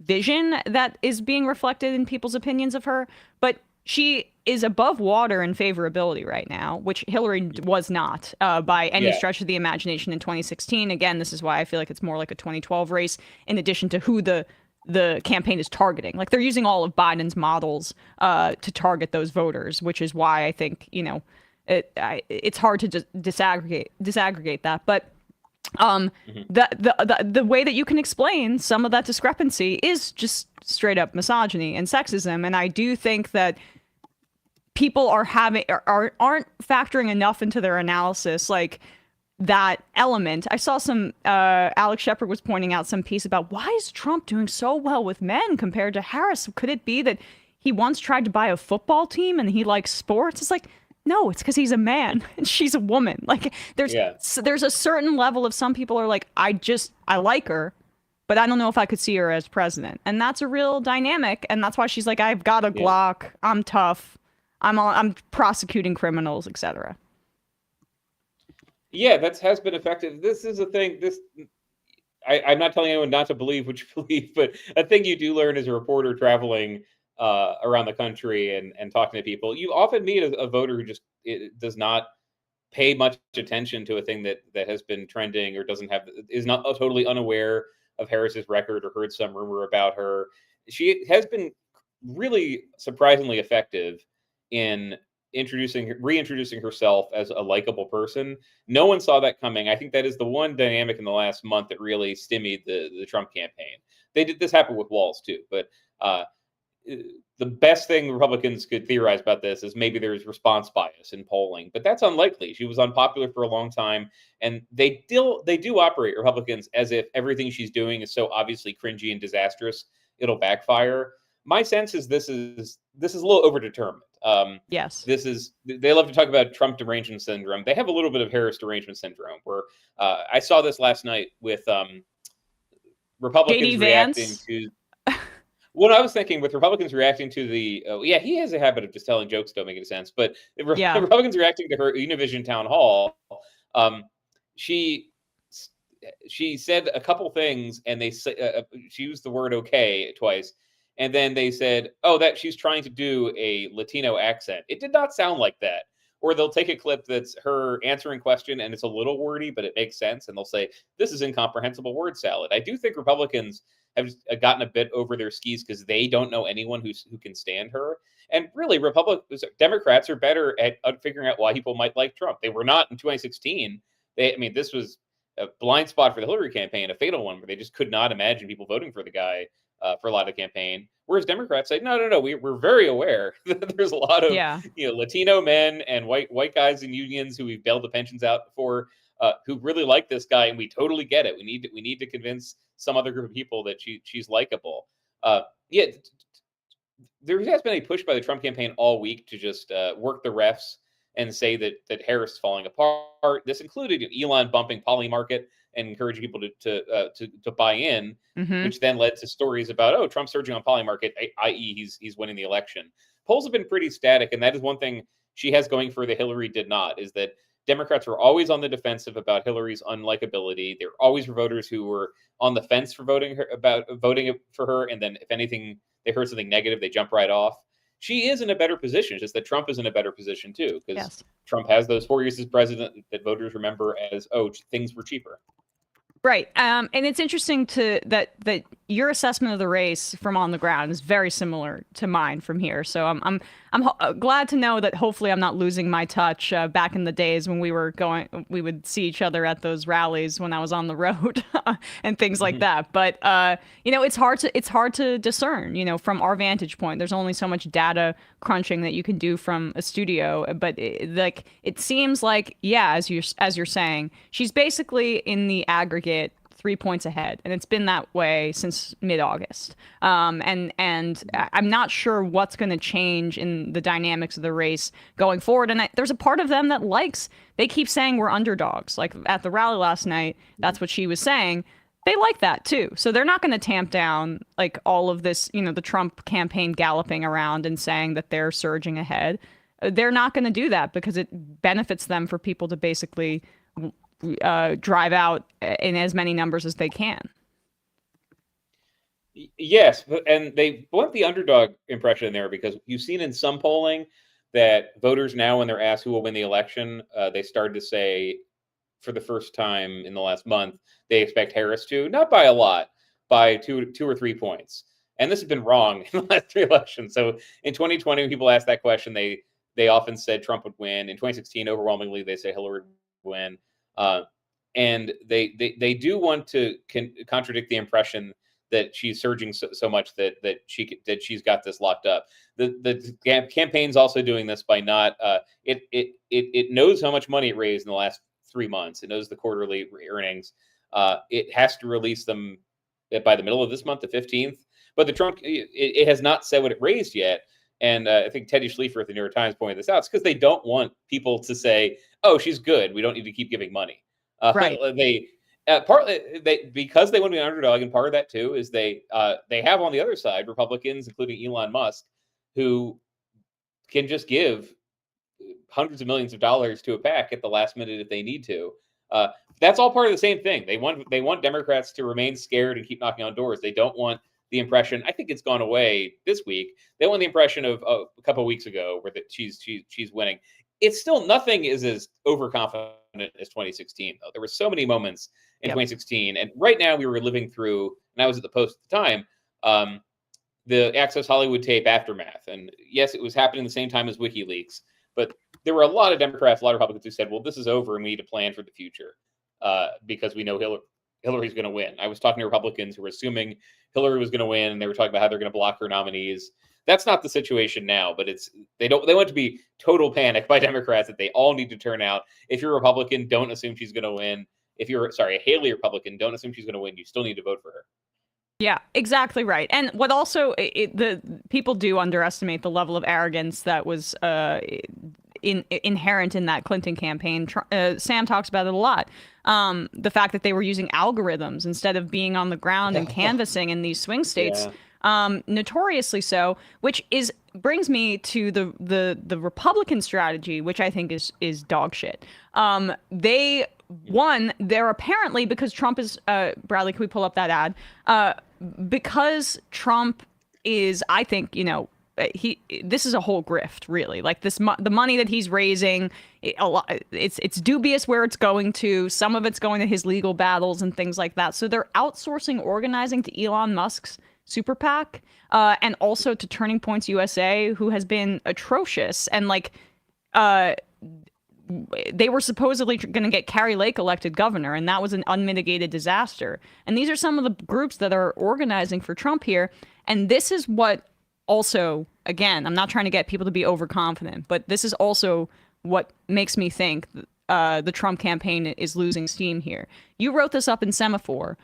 vision that is being reflected in people's opinions of her. But she is above water in favorability right now, which Hillary was not by any stretch of the imagination in 2016. Again, this is why I feel like it's more like a 2012 race, in addition to who the campaign is targeting. Like, they're using all of Biden's models to target those voters, which is why I think, it's hard to disaggregate that. But the way that you can explain some of that discrepancy is just straight up misogyny and sexism. And I do think that people aren't factoring enough into their analysis, like that element. I saw some Alex Shepard was pointing out some piece about why is Trump doing so well with men compared to Harris? Could it be that he once tried to buy a football team and he likes sports? It's like, no, it's because he's a man and she's a woman. Like, there's a certain level of some people are like, I like her, but I don't know if I could see her as president. And that's a real dynamic. And that's why she's like, I've got a Glock. I'm tough. I'm prosecuting criminals, etc. Yeah, that has been effective. This is a thing. I'm not telling anyone not to believe what you believe, but a thing you do learn as a reporter traveling around the country and talking to people, you often meet a voter who just does not pay much attention to a thing that has been trending, or is not totally unaware of Harris's record or heard some rumor about her. She has been really surprisingly effective in reintroducing herself as a likable person. No one saw that coming. I think that is the one dynamic in the last month that really stymied the Trump campaign. This happened with Walz too, but the best thing Republicans could theorize about this is maybe there's response bias in polling, but that's unlikely. She was unpopular for a long time, and they do operate, Republicans, as if everything she's doing is so obviously cringy and disastrous it'll backfire. my sense is this is a little overdetermined. Yes. They love to talk about Trump derangement syndrome. They have a little bit of Harris derangement syndrome, where I saw this last night with Republicans JD reacting Vance. to. What I was thinking with Republicans reacting to the, yeah, he has a habit of just telling jokes that don't make any sense. But the Yeah. Republicans reacting to her Univision town hall, um, she said a couple things, and she used the word "okay" twice, and then they said, "Oh, that she's trying to do a Latino accent." It did not sound like that. Or they'll take a clip that's her answering question, and it's a little wordy, but it makes sense, and they'll say, "This is incomprehensible word salad." I do think Republicans have gotten a bit over their skis because they don't know anyone who can stand her. And really, Democrats are better at figuring out why people might like Trump. They were not in 2016. This was a blind spot for the Hillary campaign, a fatal one, where they just could not imagine people voting for the guy for a lot of the campaign. Whereas Democrats say, no, we're very aware that there's a lot of Yeah. Latino men and white guys in unions who we've bailed the pensions out for, who really like this guy, and we totally get it. We need to convince some other group of people that she's likable. Yeah, there has been a push by the Trump campaign all week to just work the refs and say that Harris is falling apart. This included Elon bumping Poly Market and encouraging people to buy in, Mm-hmm. which then led to stories about Trump surging on Poly Market, i.e. he's winning the election. Polls have been pretty static, and that is one thing she has going for that Hillary did not, is that Democrats were always on the defensive about Hillary's unlikability. There were always voters who were on the fence for voting for her, and then if anything, they heard something negative, they jump right off. She is in a better position. It's just that Trump is in a better position too, because Yes. Trump has those 4 years as president that voters remember as things were cheaper. Right. And it's interesting that your assessment of the race from on the ground is very similar to mine from here. So I'm glad to know that hopefully I'm not losing my touch back in the days when we would see each other at those rallies when I was on the road and things like that. But it's hard to discern, from our vantage point. There's only so much data crunching that you can do from a studio, but it seems like, yeah, as you're saying, she's basically in the aggregate 3 points ahead, and it's been that way since mid-August. And I'm not sure what's going to change in the dynamics of the race going forward. And there's a part of them that they keep saying we're underdogs. Like at the rally last night, that's what she was saying. They like that too. So they're not going to tamp down like all of this, the Trump campaign galloping around and saying that they're surging ahead. They're not going to do that because it benefits them for people to basically drive out in as many numbers as they can. Yes, and they want the underdog impression there because you've seen in some polling that voters now, when they're asked who will win the election, they started to say, for the first time in the last month, they expect Harris to, not by a lot, by two or 3 points. And this has been wrong in the last 3 elections. So in 2020, when people asked that question, they often said Trump would win. In 2016, overwhelmingly, they say Hillary would win. And they do want to contradict the impression that she's surging so much that she's got this locked up. The campaign's also doing this by not it knows how much money it raised in the last 3 months. It knows the quarterly earnings. It has to release them by the middle of this month, the 15th. But the Trump it has not said what it raised yet. And I think Teddy Schleifer at the New York Times pointed this out. It's because they don't want people to say, "Oh, she's good. We don't need to keep giving money." Right. Because they want to be an underdog, and part of that too is they have on the other side Republicans, including Elon Musk, who can just give hundreds of millions of dollars to a PAC at the last minute if they need to. That's all part of the same thing. They want Democrats to remain scared and keep knocking on doors. They don't want the impression. I think it's gone away this week. They want the impression of a couple of weeks ago where that she's winning. It's still nothing is as overconfident as 2016 though. There were so many moments in 2016, and right now we were living through. And I was at the Post at the time. The Access Hollywood tape aftermath, and yes, it was happening the same time as WikiLeaks. But there were a lot of Democrats, a lot of Republicans who said, "Well, this is over, and we need to plan for the future because we know Hillary's going to win." I was talking to Republicans who were assuming Hillary was going to win, and they were talking about how they're going to block her nominees. That's not the situation now, but they want to be total panic by Democrats that they all need to turn out. If you're a Republican, don't assume she's going to win. If you're a Haley Republican, don't assume she's going to win. You still need to vote for her. Yeah, exactly right. And what also the people do underestimate the level of arrogance that was inherent in that Clinton campaign. Sam talks about it a lot. The fact that they were using algorithms instead of being on the ground and canvassing in these swing states, notoriously so, which brings me to the Republican strategy, which I think is dog shit. They're apparently, because Trump is Bradley, can we pull up that ad? Because Trump is, I think, this is a whole grift, really. Like the money that he's raising, it's dubious where it's going to. Some of it's going to his legal battles and things like that. So they're outsourcing organizing to Elon Musk's super PAC, and also to Turning Points USA, who has been atrocious. And they were supposedly going to get Carrie Lake elected governor, and that was an unmitigated disaster. And these are some of the groups that are organizing for Trump here. And this is what also, again, I'm not trying to get people to be overconfident, but this is also what makes me think the Trump campaign is losing steam here. You wrote this up in Semafor,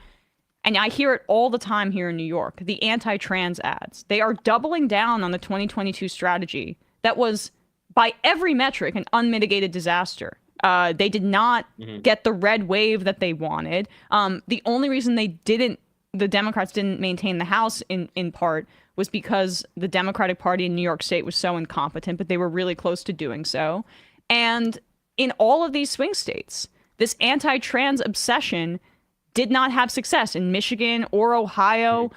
and I hear it all the time here in New York, the anti-trans ads. They are doubling down on the 2022 strategy that was, by every metric, an unmitigated disaster. They did not get the red wave that they wanted. The only reason the Democrats didn't maintain the House in part was because the Democratic Party in New York State was so incompetent, but they were really close to doing so. And in all of these swing states, this anti-trans obsession did not have success in Michigan or Ohio.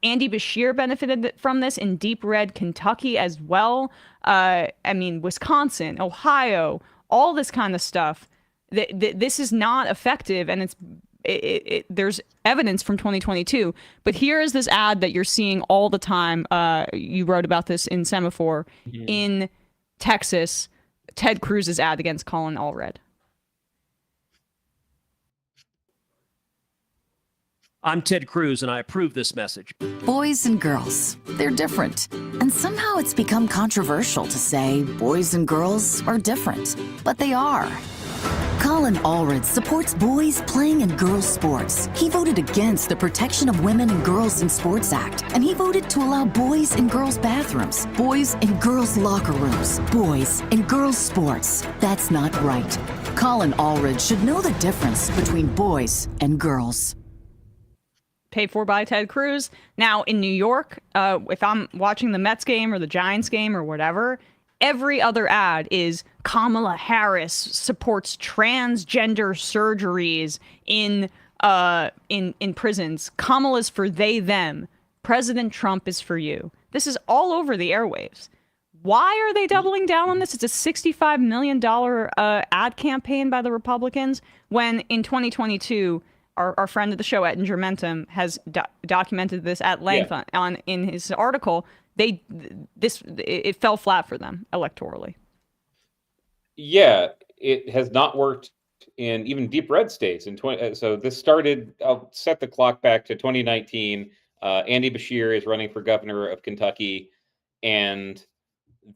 Andy Beshear benefited from this in deep red Kentucky as well. Wisconsin, Ohio, all this kind of stuff. This is not effective, and there's evidence from 2022. But here is this ad that you're seeing all the time. You wrote about this in Semafor in Texas. Ted Cruz's ad against Colin Allred. I'm Ted Cruz, and I approve this message. Boys and girls, they're different. And somehow it's become controversial to say boys and girls are different. But they are. Colin Allred supports boys playing in girls' sports. He voted against the Protection of Women and Girls in Sports Act, and he voted to allow boys in girls' bathrooms, boys in girls' locker rooms, boys in girls' sports. That's not right. Colin Allred should know the difference between boys and girls. Paid for by Ted Cruz. Now, in New York, if I'm watching the Mets game or the Giants game or whatever, every other ad is Kamala Harris supports transgender surgeries in prisons. Kamala's for they, them. President Trump is for you. This is all over the airwaves. Why are they doubling down on this? It's a $65 million ad campaign by the Republicans, when in 2022, our friend of the show, Ettinger Mentum, has documented this at length in his article. It fell flat for them electorally. Yeah, it has not worked in even deep red states. So this started. I'll set the clock back to 2019. Andy Beshear is running for governor of Kentucky, and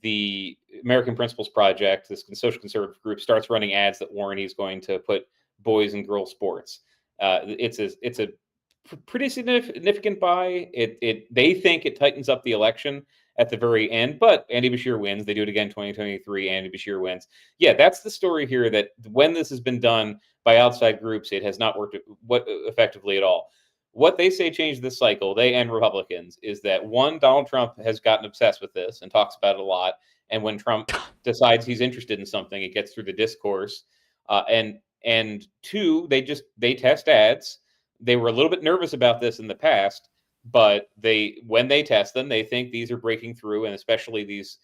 the American Principles Project, this social conservative group, starts running ads that warn he's going to put boys and girls sports. It's a pretty significant buy. They think it tightens up the election at the very end, but Andy Beshear wins. They do it again 2023. Andy Beshear wins. Yeah, that's the story here, that when this has been done by outside groups, it has not worked effectively at all. What they say changed this cycle, they and Republicans, is that one, Donald Trump has gotten obsessed with this and talks about it a lot. And when Trump decides he's interested in something, it gets through the discourse. And two, they test ads. They were a little bit nervous about this in the past, but when they test them, they think these are breaking through, and especially these.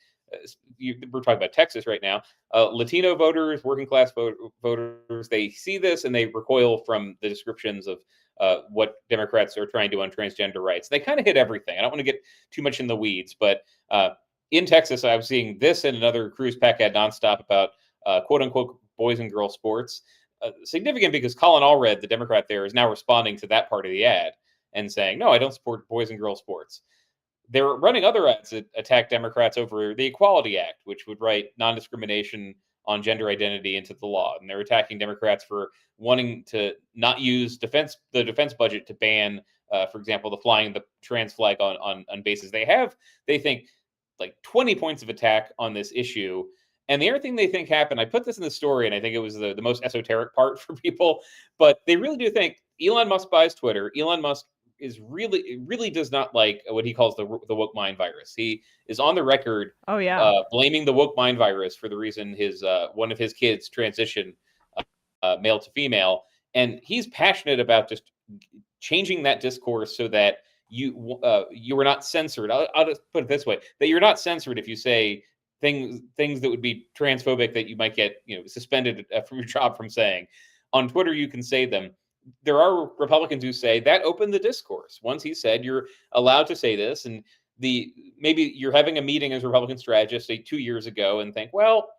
We're talking about Texas right now. Latino voters, working class voters, they see this and they recoil from the descriptions of what Democrats are trying to do on transgender rights. They kind of hit everything. I don't want to get too much in the weeds, but in Texas, I was seeing this and another Cruz PAC ad nonstop about quote unquote boys and girls sports. Significant because Colin Allred, the Democrat there, is now responding to that part of the ad and saying, no, I don't support boys and girls sports. They're running other ads that attack Democrats over the Equality Act, which would write non-discrimination on gender identity into the law. And they're attacking Democrats for wanting to not use the defense budget to ban for example, the flying the trans flag on bases. They think like 20 points of attack on this issue. And the other thing they think happened, I put this in the story, and I think it was the most esoteric part for people, but they really do think Elon Musk buys Twitter. Elon Musk really does not like what he calls the woke mind virus. He is on the record Oh yeah. blaming the woke mind virus for the reason his one of his kids transitioned male to female, and he's passionate about just changing that discourse so that you are not censored. I'll just put it this way: that you're not censored if you say things that would be transphobic that you might get suspended from your job from saying. On Twitter, you can say them. There are Republicans who say that opened the discourse. Once he said you're allowed to say this, and maybe you're having a meeting as a Republican strategist, say 2 years ago, and think, well,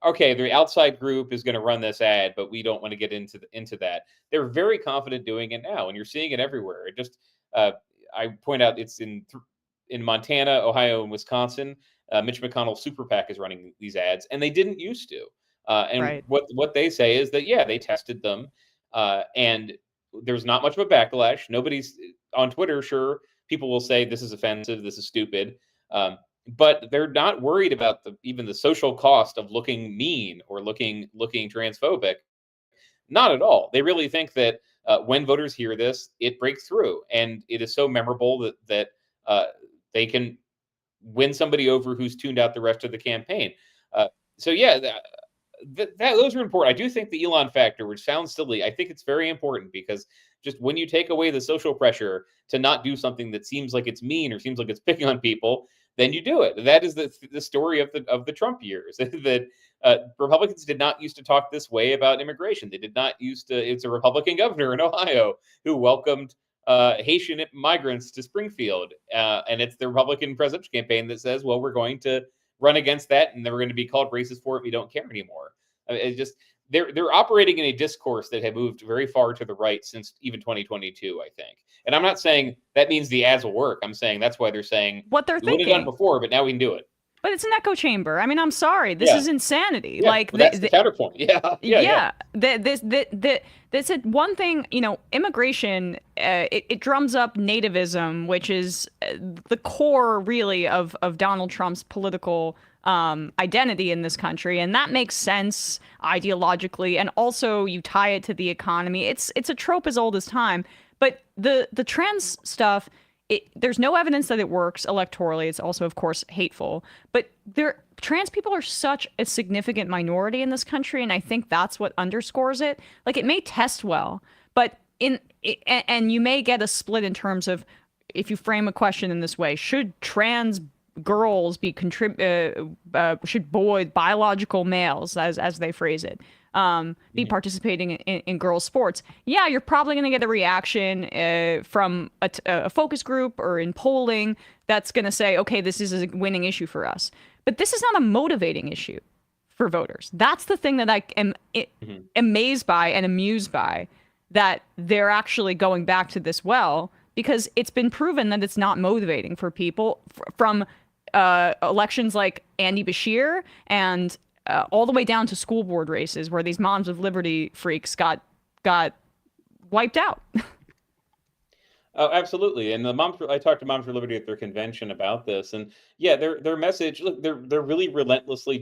okay, the outside group is going to run this ad, but we don't want to get into that. They're very confident doing it now, and you're seeing it everywhere. It just I point out it's in Montana, Ohio, and Wisconsin. Mitch McConnell's super PAC is running these ads, and they didn't used to. And Right. what they say is that they tested them, and there's not much of a backlash. Nobody's on Twitter. Sure, people will say this is offensive, this is stupid, but they're not worried about even the social cost of looking mean or looking transphobic. Not at all. They really think that when voters hear this, it breaks through, and it is so memorable that they can win somebody over who's tuned out the rest of the campaign. So yeah, those are important. I do think the Elon factor, which sounds silly, I think it's very important, because just when you take away the social pressure to not do something that seems like it's mean or seems like it's picking on people, then you do it. That is the story of the Trump years. That Republicans did not used to talk this way about immigration. They did not used to. It's a Republican governor in Ohio who welcomed Haitian migrants to Springfield, and it's the Republican presidential campaign that says, well, we're going to run against that, and then we're going to be called racist for it. We don't care anymore. It's just they're operating in a discourse that had moved very far to the right since even 2022, I think. And I'm not saying that means the ads will work. I'm saying that's why they're saying What they're we would have thinking. done before, but now we can do it. But it's an echo chamber. I mean, I'm sorry. This Yeah. is insanity. Yeah, Like well, that's the counterpoint. Yeah. This one thing, immigration, it drums up nativism, which is the core, really, of Donald Trump's political identity in this country, and that makes sense ideologically. And also, you tie it to the economy. It's a trope as old as time. But the trans stuff, there's no evidence that it works electorally. It's also, of course, hateful. But trans people are such a significant minority in this country, and I think that's what underscores it. Like, it may test well, but and you may get a split in terms of, if you frame a question in this way, should trans girls be should biological males, as they phrase it, be participating in girls' sports? Yeah, you're probably going to get a reaction from a focus group or in polling that's going to say, okay, this is a winning issue for us. But this is not a motivating issue for voters. That's the thing that I am amazed by and amused by, that they're actually going back to this well, because it's been proven that it's not motivating for people from elections like Andy Bashir and all the way down to school board races, where these Moms of Liberty freaks got wiped out. Oh, absolutely. And I talked to Moms for Liberty at their convention about this, and yeah, their message. Look, they're really relentlessly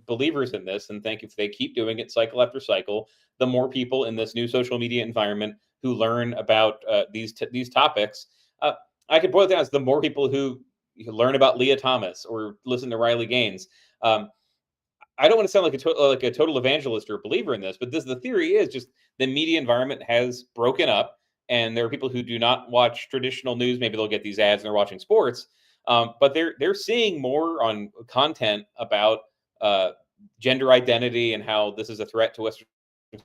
believers in this, and think if they keep doing it cycle after cycle, the more people in this new social media environment who learn about these topics, I could boil it down as the more people who learn about Leah Thomas or listen to Riley Gaines. I don't want to sound like a total evangelist or a believer in this, but the theory is just the media environment has broken up. And there are people who do not watch traditional news. Maybe they'll get these ads and they're watching sports, but they're seeing more on content about gender identity and how this is a threat to Western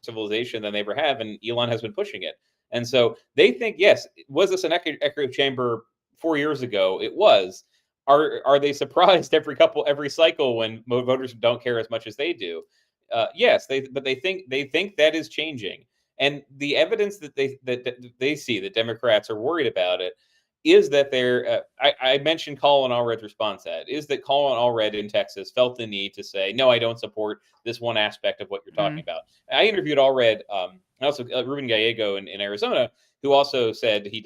civilization than they ever have. And Elon has been pushing it. And so they think, yes, was this an echo chamber 4 years ago? It was. Are they surprised every cycle when voters don't care as much as they do? Yes, but they think that is changing. And the evidence that they see that Democrats are worried about it is that I mentioned Colin Allred's response is that Colin Allred in Texas felt the need to say, no, I don't support this one aspect of what you're talking about. I interviewed Allred. And also Ruben Gallego in Arizona, who also said he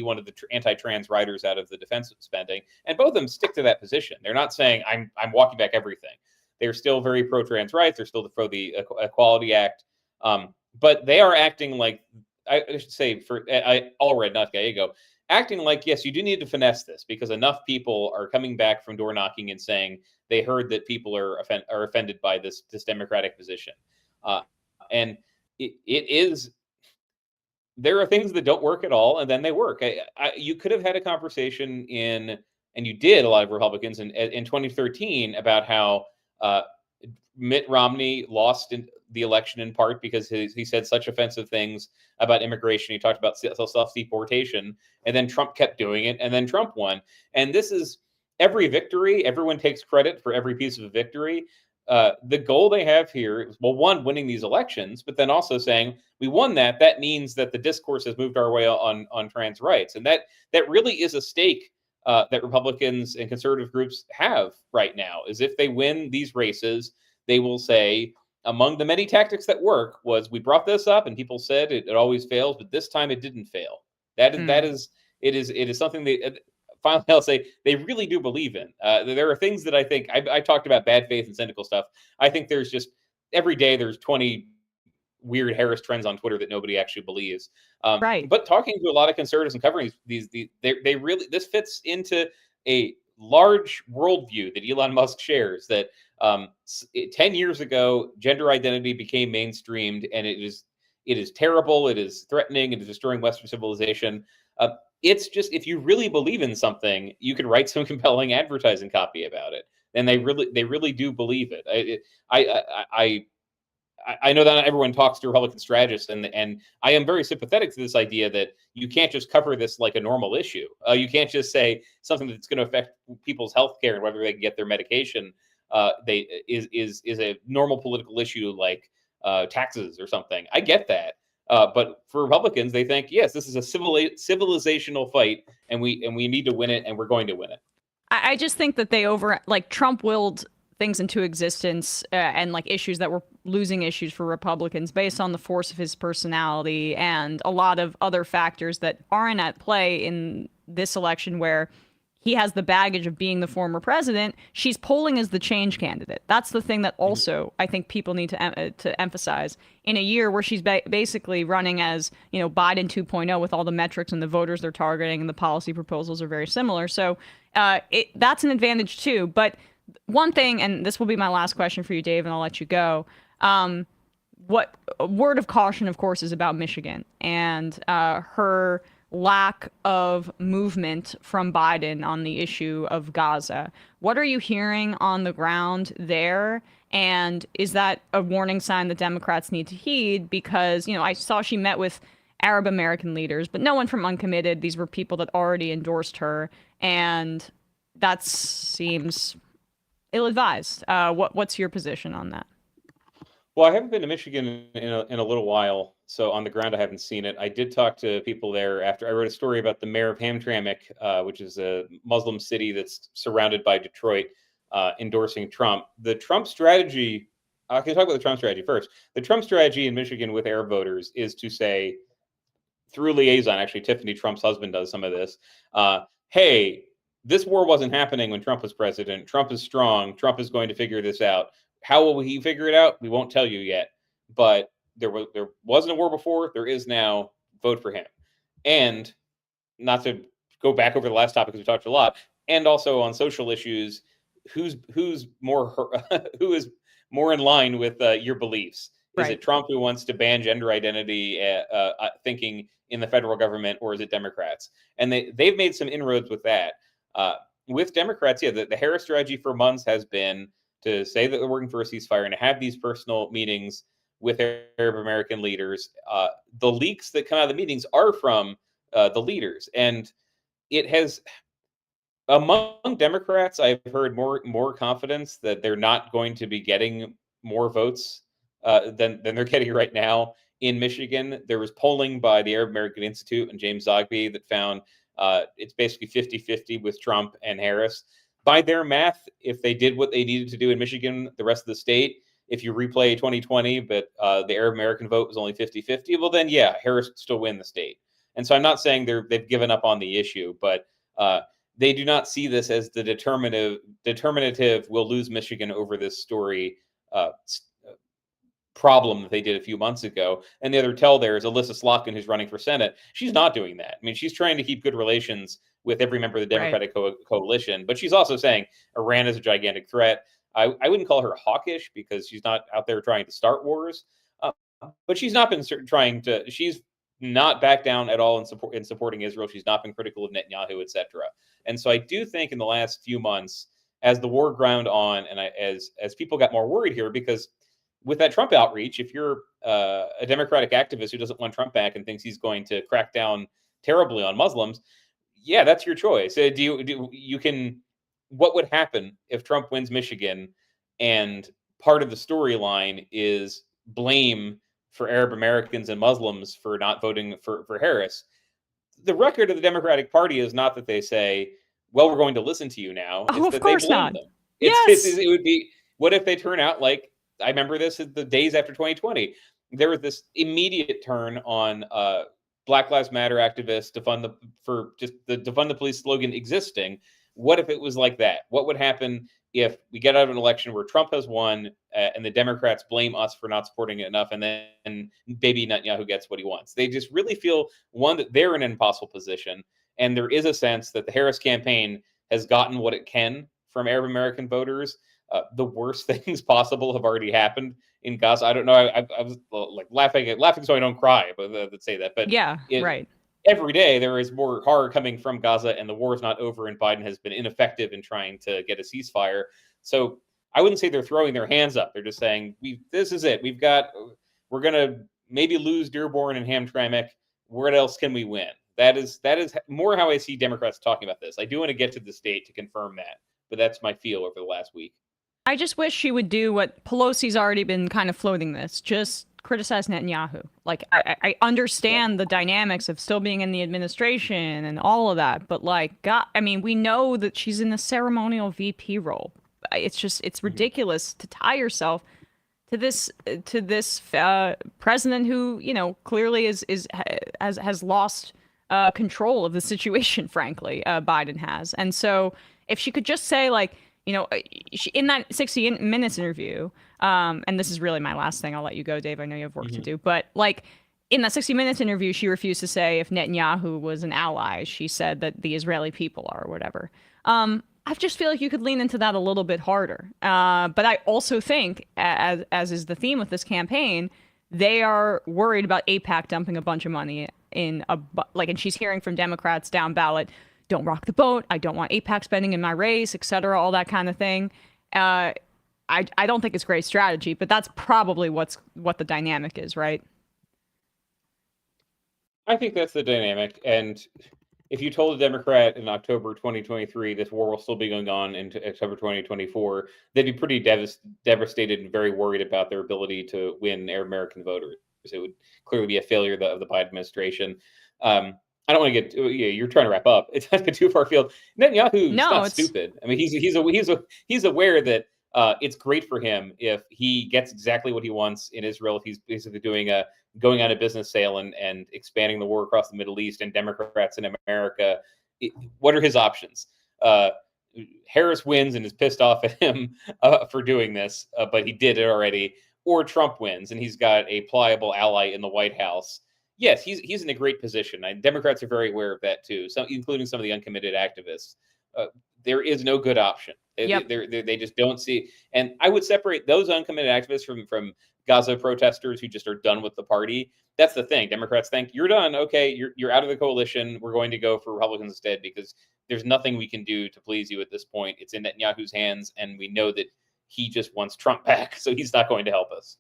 wanted the anti-trans riders out of the defense spending. And both of them stick to that position. They're not saying I'm walking back everything. They're still very pro-trans rights. They're still pro the Equality Act. But they are acting like, I should say, Allred, not Gallego, acting like, yes, you do need to finesse this because enough people are coming back from door knocking and saying they heard that people are offended by this Democratic position. And it is, there are things that don't work at all, and then they work. You could have had a conversation and you did, a lot of Republicans in 2013 about how Mitt Romney lost the election in part because he said such offensive things about immigration. He talked about self-deportation, and then Trump kept doing it, and then Trump won. And this is every victory. Everyone takes credit for every piece of a victory. The goal they have here is, well, one, winning these elections, but then also saying we won that. That means that the discourse has moved our way on trans rights, and that really is a stake that Republicans and conservative groups have right now. Is if they win these races, they will say, among the many tactics that work was we brought this up and people said it always fails, but this time it didn't fail. It is something that finally I'll say they really do believe in. There are things that I think I talked about bad faith and cynical stuff. I think there's just every day there's 20 weird Harris trends on Twitter that nobody actually believes. Right. But talking to a lot of conservatives and covering they really, this fits into a large worldview that Elon Musk shares, that 10 years ago, gender identity became mainstreamed, and it is terrible. It is threatening. It is destroying Western civilization. It's just, if you really believe in something, you can write some compelling advertising copy about it, and they really do believe it. I know that not everyone talks to Republican strategists, and I am very sympathetic to this idea that you can't just cover this like a normal issue. You can't just say something that's going to affect people's health care and whether they can get their medication is a normal political issue like taxes or something. I get that. But for Republicans, they think, yes, this is a civilizational fight, and we need to win it, and we're going to win it. I just think that Trump willed things into existence and like issues that were losing issues for Republicans based on the force of his personality and a lot of other factors that aren't at play in this election, where he has the baggage of being the former president. She's polling as the change candidate. That's the thing that also I think people need to emphasize in a year where she's basically running as, Biden 2.0 with all the metrics and the voters they're targeting, and the policy proposals are very similar. So that's an advantage too. But one thing, and this will be my last question for you, Dave, and I'll let you go. What word of caution, of course, is about Michigan and her lack of movement from Biden on the issue of Gaza. What are you hearing on the ground there? And is that a warning sign that Democrats need to heed? Because, I saw she met with Arab American leaders, but no one from Uncommitted. These were people that already endorsed her. And that seems ill-advised. What's your position on that? Well, I haven't been to Michigan in a little while, so on the ground I haven't seen it. I did talk to people there after I wrote a story about the mayor of Hamtramck, which is a Muslim city that's surrounded by Detroit, endorsing Trump. The Trump strategy, I can talk about the Trump strategy first. The Trump strategy in Michigan with Arab voters is to say, through liaison, actually Tiffany Trump's husband does some of this, hey, this war wasn't happening when Trump was president. Trump is strong. Trump is going to figure this out. How will he figure it out? We won't tell you yet. But there wasn't a war before. There is now. Vote for him. And not to go back over the last topic, because we talked a lot, and also on social issues, who is more in line with your beliefs? Is it Trump who wants to ban gender identity thinking in the federal government, or is it Democrats? And they've made some inroads with that. With Democrats, the Harris strategy for months has been to say that they're working for a ceasefire and to have these personal meetings with Arab American leaders. The leaks that come out of the meetings are from the leaders, and it has, among Democrats, I've heard more confidence that they're not going to be getting more votes than they're getting right now in Michigan. There was polling by the Arab American Institute and James Zogby that found it's basically 50-50 with Trump and Harris. By their math, if they did what they needed to do in Michigan, the rest of the state, if you replay 2020, but the Arab American vote was only 50-50, well, then, yeah, Harris could still win the state. And so I'm not saying they've given up on the issue, but they do not see this as the determinative we'll lose Michigan over this story problem that they did a few months ago. And the other tell there is Alyssa Slotkin, who's running for Senate. She's not doing that. I mean, she's trying to keep good relations with every member of the Democratic coalition, but she's also saying Iran is a gigantic threat. I wouldn't call her hawkish because she's not out there trying to start wars, but she's not been trying to. She's not backed down at all in supporting Israel. She's not been critical of Netanyahu, etc. And so I do think in the last few months, as the war ground on, and as people got more worried here, because with that Trump outreach, if you're a Democratic activist who doesn't want Trump back and thinks he's going to crack down terribly on Muslims, yeah, that's your choice. What would happen if Trump wins Michigan and part of the storyline is blame for Arab Americans and Muslims for not voting for Harris? The record of the Democratic Party is not that they say, well, we're going to listen to you now. Oh, it's of that course they blame not. them. Yes. It would be, what if they turn out like, I remember this the days after 2020. There was this immediate turn on Black Lives Matter activists to fund the police slogan existing. What if it was like that? What would happen if we get out of an election where Trump has won and the Democrats blame us for not supporting it enough, and then baby Netanyahu gets what he wants? They just really feel, one, that they're in an impossible position, and there is a sense that the Harris campaign has gotten what it can from Arab American voters. The worst things possible have already happened in Gaza. I don't know. I was like laughing so I don't cry, but let's say that. But Yeah, right. Every day there is more horror coming from Gaza, and the war is not over, and Biden has been ineffective in trying to get a ceasefire. So I wouldn't say they're throwing their hands up. They're just saying, this is it. We're going to maybe lose Dearborn and Hamtramck. What else can we win? That is more how I see Democrats talking about this. I do want to get to the state to confirm that, but that's my feel over the last week. I just wish she would do what Pelosi's already been kind of floating this. Just criticize Netanyahu. Like, I understand the dynamics of still being in the administration and all of that, but like, God, I mean, we know that she's in the ceremonial VP role. It's ridiculous to tie yourself to this president who, you know, clearly has lost control of the situation. Frankly, Biden has, and so if she could just say, like, you know, in that 60 Minutes interview, and this is really my last thing, I'll let you go, Dave. I know you have work to do, but like in that 60 Minutes interview, she refused to say if Netanyahu was an ally. She said that the Israeli people are, or whatever. I just feel like you could lean into that a little bit harder. But I also think, as is the theme with this campaign, they are worried about AIPAC dumping a bunch of money in and she's hearing from Democrats down ballot, don't rock the boat. I don't want AIPAC spending in my race, et cetera, all that kind of thing. I don't think it's great strategy, but that's probably what the dynamic is, right? I think that's the dynamic. And if you told a Democrat in October 2023 this war will still be going on into October 2024, they'd be pretty devastated and very worried about their ability to win Arab American voters. It would clearly be a failure of the Biden administration. I don't want to get. You're trying to wrap up. It's not too far afield. Netanyahu's not stupid. I mean, he's aware that it's great for him if he gets exactly what he wants in Israel. If he's basically going on a business sale and expanding the war across the Middle East, and Democrats in America. What are his options? Harris wins and is pissed off at him for doing this, but he did it already. Or Trump wins and he's got a pliable ally in the White House. Yes, he's in a great position. And Democrats are very aware of that too, including some of the uncommitted activists. There is no good option. They just don't see. And I would separate those uncommitted activists from Gaza protesters who just are done with the party. That's the thing. Democrats think you're done. Okay, you're out of the coalition. We're going to go for Republicans instead because there's nothing we can do to please you at this point. It's in Netanyahu's hands, and we know that he just wants Trump back, so he's not going to help us.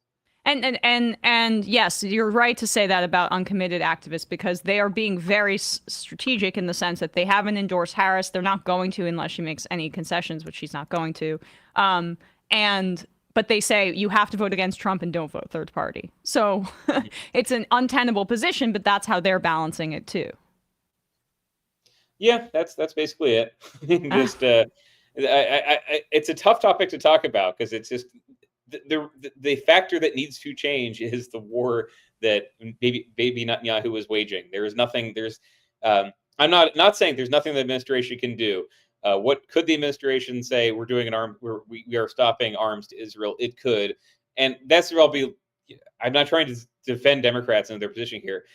And yes, you're right to say that about uncommitted activists, because they are being very strategic in the sense that they haven't endorsed Harris. They're not going to unless she makes any concessions, which she's not going to. But they say you have to vote against Trump and don't vote third party. So it's an untenable position, but that's how they're balancing it too. Yeah, that's basically it. Just it's a tough topic to talk about because it's just the factor that needs to change is the war that baby Netanyahu is waging. There is nothing. I'm not saying there's nothing the administration can do. What could the administration say? We're doing we are stopping arms to Israel. It could, and that's where I'll be. I'm not trying to defend Democrats in their position here.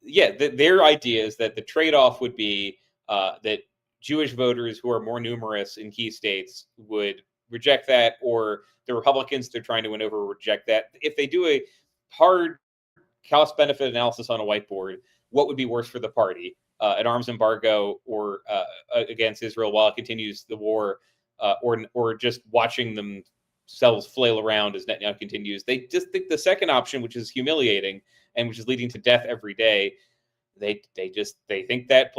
Yeah, their idea is that the trade-off would be that Jewish voters who are more numerous in key states would reject that, or the Republicans they're trying to win over reject that. If they do a hard cost-benefit analysis on a whiteboard, what would be worse for the party? An arms embargo or against Israel while it continues the war, or just watching themselves flail around as Netanyahu continues. They just think the second option, which is humiliating and which is leading to death every day, they think that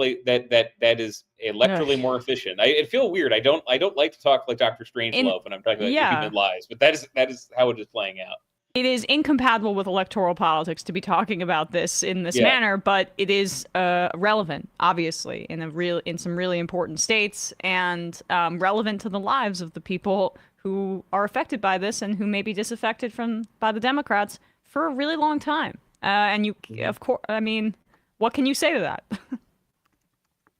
is electorally more efficient. It feel weird. I don't like to talk like Dr. Strangelove when I'm talking about human lives, but that is how it is playing out. It is incompatible with electoral politics to be talking about this in this manner, but it is relevant, obviously, in some really important states, and relevant to the lives of the people who are affected by this and who may be disaffected by the Democrats for a really long time. And of course, I mean, what can you say to that?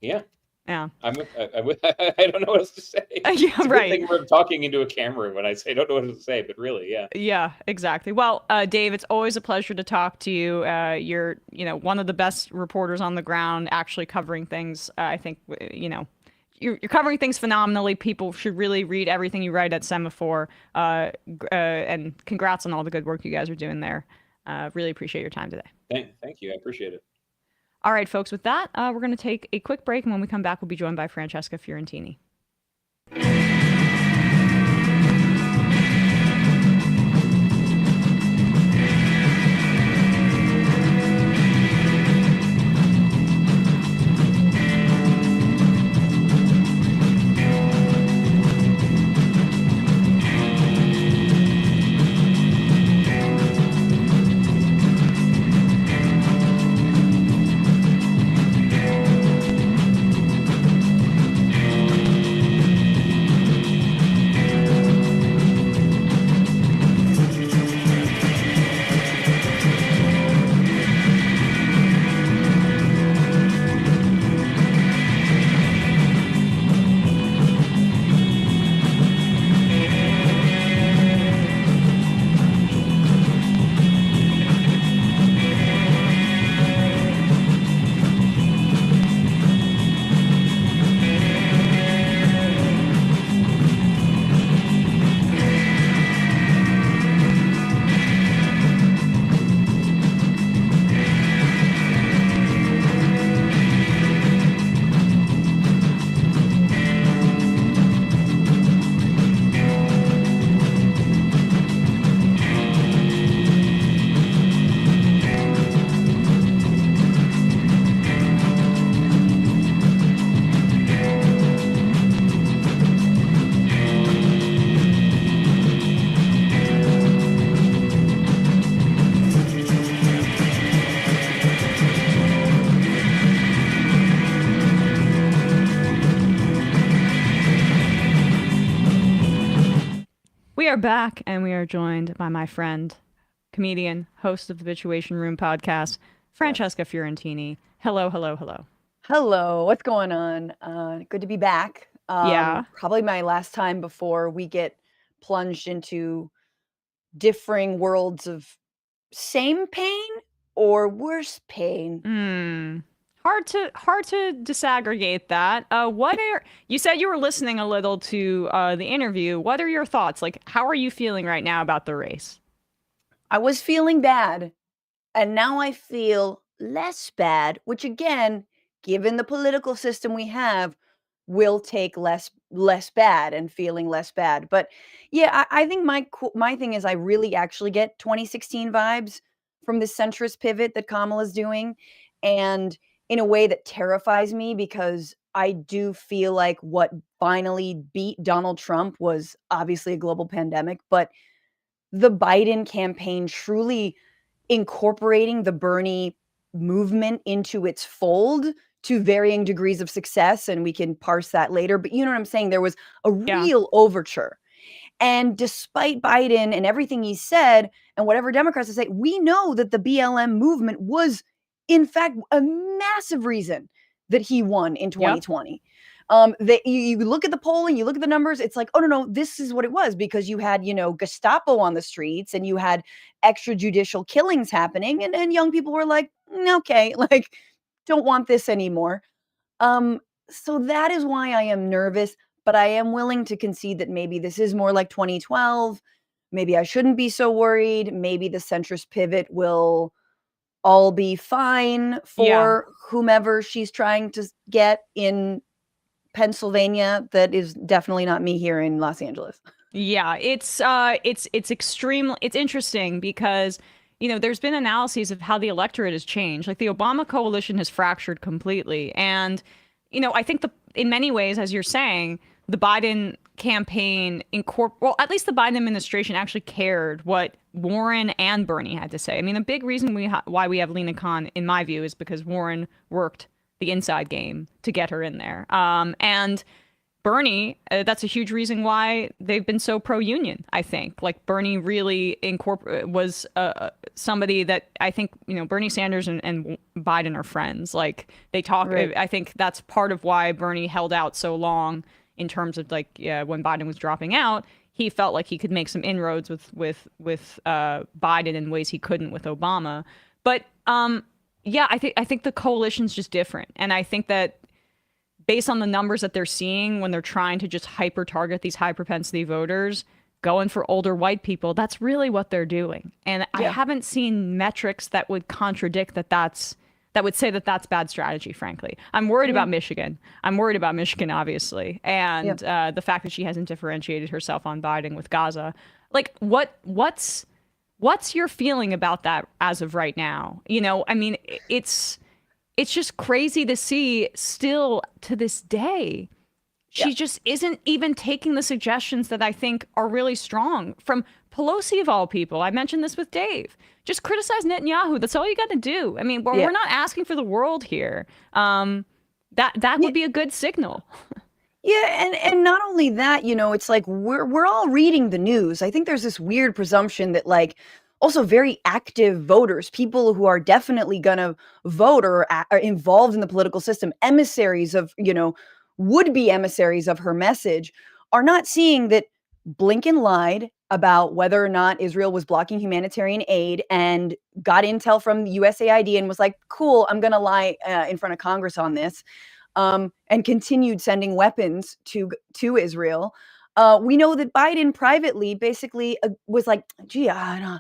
Yeah. Yeah. I don't know what else to say. Yeah, it's a right. good thing we're talking into a camera when I say I don't know what to say, but really, yeah. Yeah, exactly. Well, Dave, it's always a pleasure to talk to you. You're, one of the best reporters on the ground, actually covering things. I think, you're covering things phenomenally. People should really read everything you write at Semafor. And congrats on all the good work you guys are doing there. Really appreciate your time today. Thank you. I appreciate it. All right, folks, with that, we're going to take a quick break, and when we come back, we'll be joined by Francesca Fiorentini. We are back, and we are joined by my friend, comedian, host of the Bitchuation Room podcast, Francesca Fiorentini. Hello, hello, hello. Hello, what's going on? Good to be back. Yeah. Probably my last time before we get plunged into differing worlds of same pain or worse pain. Hard to disaggregate that. You said you were listening a little to the interview. What are your thoughts? Like, how are you feeling right now about the race? I was feeling bad, and now I feel less bad, which again, given the political system we have, will take less bad and feeling less bad. But yeah, I think my thing is I really actually get 2016 vibes from this centrist pivot that Kamala's doing, and in a way that terrifies me, because I do feel like what finally beat Donald Trump was obviously a global pandemic, but the Biden campaign truly incorporating the Bernie movement into its fold to varying degrees of success, and we can parse that later, but you know what I'm saying? There was a real overture. And despite Biden and everything he said and whatever Democrats say, we know that the BLM movement was, in fact, a massive reason that he won in 2020. You look at the polling, you look at the numbers, it's like, oh, no, this is what it was, because you had, Gestapo on the streets and you had extrajudicial killings happening. And young people were like, okay, like, don't want this anymore. So that is why I am nervous, but I am willing to concede that maybe this is more like 2012. Maybe I shouldn't be so worried. Maybe the centrist pivot will all be fine for whomever she's trying to get in Pennsylvania. That is definitely not me here in Los Angeles. Yeah, it's extremely, it's interesting because, there's been analyses of how the electorate has changed. Like the Obama coalition has fractured completely. And, I think in many ways, as you're saying, the Biden campaign, well, at least the Biden administration actually cared what Warren and Bernie had to say. I mean, the big reason why we have Lena Khan, in my view, is because Warren worked the inside game to get her in there. And Bernie, that's a huge reason why they've been so pro-union, I think. Like Bernie really was somebody that I think, Bernie Sanders and Biden are friends. Like they talk, right. I think that's part of why Bernie held out so long in terms of when Biden was dropping out. He felt like he could make some inroads with Biden in ways he couldn't with Obama. But I think the coalition's just different. And I think that based on the numbers that they're seeing when they're trying to just hyper target these high propensity voters, going for older white people, that's really what they're doing. And I haven't seen metrics that would contradict that would say that that's bad strategy, frankly. I'm worried about Michigan. I'm worried about Michigan, obviously. And the fact that she hasn't differentiated herself on Biden with Gaza. Like, what's your feeling about that as of right now? I mean, it's just crazy to see still to this day. She just isn't even taking the suggestions that I think are really strong from Pelosi, of all people. I mentioned this with Dave. Just criticize Netanyahu. That's all you got to do. I mean, we're not asking for the world here. That would be a good signal. Yeah, and not only that, it's like we're all reading the news. I think there's this weird presumption that also very active voters, people who are definitely going to vote or are involved in the political system, emissaries of, would-be emissaries of her message, are not seeing that Blinken lied about whether or not Israel was blocking humanitarian aid and got intel from the USAID and was like, cool, I'm going to lie in front of Congress on this, and continued sending weapons to Israel. We know that Biden privately basically was like, gee, I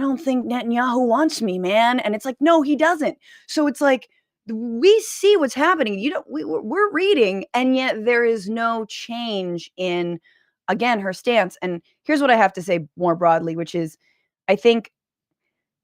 don't think Netanyahu wants me, man. And it's like, no, he doesn't. So it's like, we see what's happening. We're reading, and yet there is no change in, again, her stance. And here's what I have to say more broadly, which is, I think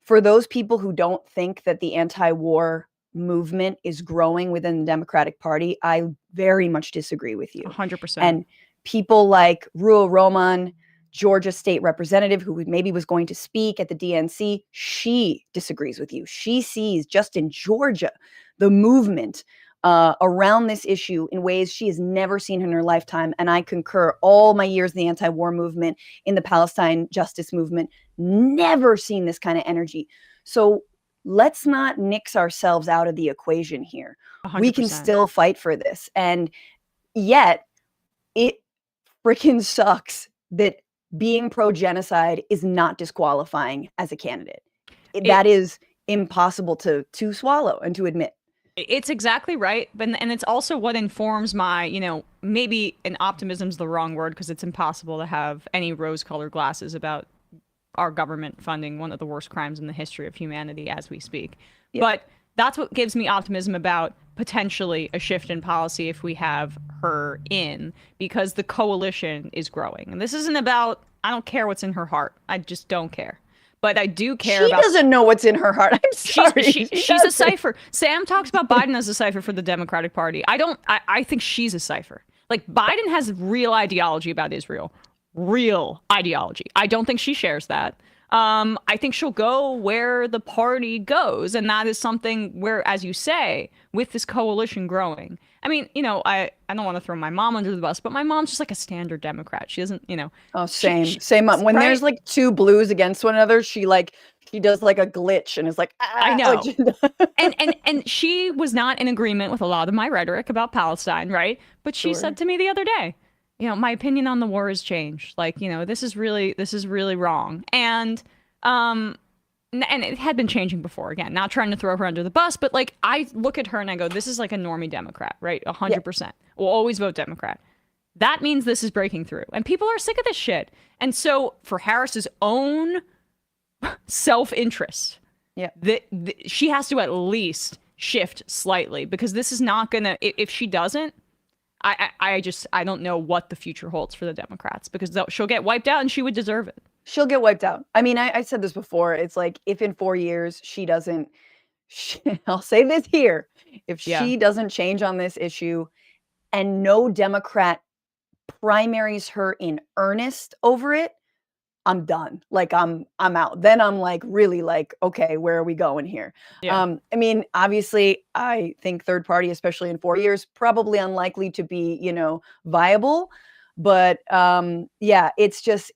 for those people who don't think that the anti-war movement is growing within the Democratic Party, I very much disagree with you. 100%. And people like Ruel Roman, Georgia state representative, who maybe was going to speak at the DNC, she disagrees with you. She sees just in Georgia the movement around this issue in ways she has never seen in her lifetime. And I concur. All my years in the anti-war movement, in the Palestine justice movement, never seen this kind of energy. So let's not nix ourselves out of the equation here. 100%. We can still fight for this. And yet it freaking sucks that being pro-genocide is not disqualifying as a candidate. That is impossible to swallow and to admit. It's exactly right. And it's also what informs my, maybe an optimism's the wrong word, because it's impossible to have any rose-colored glasses about our government funding one of the worst crimes in the history of humanity as we speak. Yeah. But that's what gives me optimism about potentially a shift in policy if we have her in, because the coalition is growing. And this isn't about, I don't care what's in her heart. I just don't care. But I do care about... She doesn't know what's in her heart. I'm sorry. She's a cipher. Sam talks about Biden as a cipher for the Democratic Party. I think she's a cipher. Like, Biden has real ideology about Israel. Real ideology. I don't think she shares that. I think she'll go where the party goes. And that is something where, as you say, with this coalition growing, I mean, I don't want to throw my mom under the bus, but my mom's just like a standard Democrat. She doesn't, Oh, same. When there's like two blues against one another, she does like a glitch and is like, I know. Like, and she was not in agreement with a lot of my rhetoric about Palestine, right? But she said to me the other day, my opinion on the war has changed. Like, this is really wrong. And it had been changing before. Again, not trying to throw her under the bus, but like I look at her and I go, this is like a normie Democrat, right? 100%. We'll always vote Democrat. That means this is breaking through. And people are sick of this shit. And so for Harris's own self-interest, she has to at least shift slightly, because this is not gonna, if she doesn't, I don't know what the future holds for the Democrats, because she'll get wiped out and she would deserve it. She'll get wiped out. I mean, I said this before. It's like, if in 4 years she doesn't, I'll say this here, if she doesn't change on this issue and no Democrat primaries her in earnest over it, I'm done. Like I'm out. Then I'm like, really like, okay, where are we going here? Yeah. I mean, obviously I think third party, especially in 4 years, probably unlikely to be, viable. But yeah, it's just,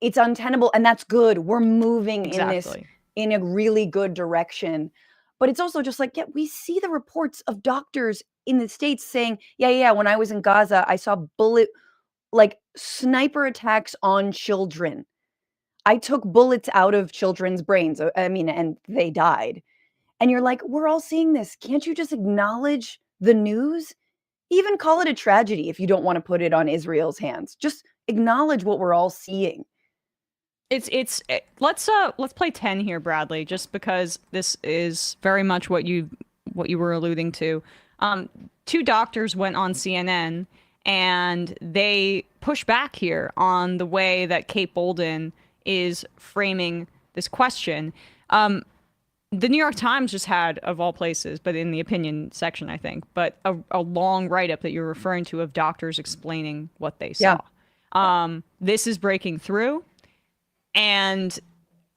it's untenable, and that's good. We're moving in a really good direction. But it's also just like, we see the reports of doctors in the States saying, when I was in Gaza, I saw sniper attacks on children. I took bullets out of children's brains. I mean, and they died. And you're like, we're all seeing this. Can't you just acknowledge the news? Even call it a tragedy if you don't want to put it on Israel's hands. Just acknowledge what we're all seeing. Let's play 10 here, Bradley, just because this is very much what you were alluding to. Two doctors went on CNN and they push back here on the way that Kate Bolden is framing this question. The New York Times just had, of all places, but in the opinion section, I think, but a long write-up that you're referring to of doctors explaining what they saw. This is breaking through. And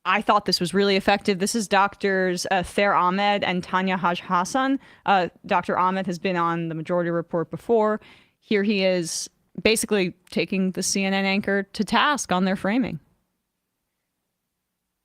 I thought this was really effective. This is Doctors Thair Ahmed and Tanya Haj Hassan. Dr. Ahmed has been on the Majority Report before. Here he is basically taking the CNN anchor to task on their framing.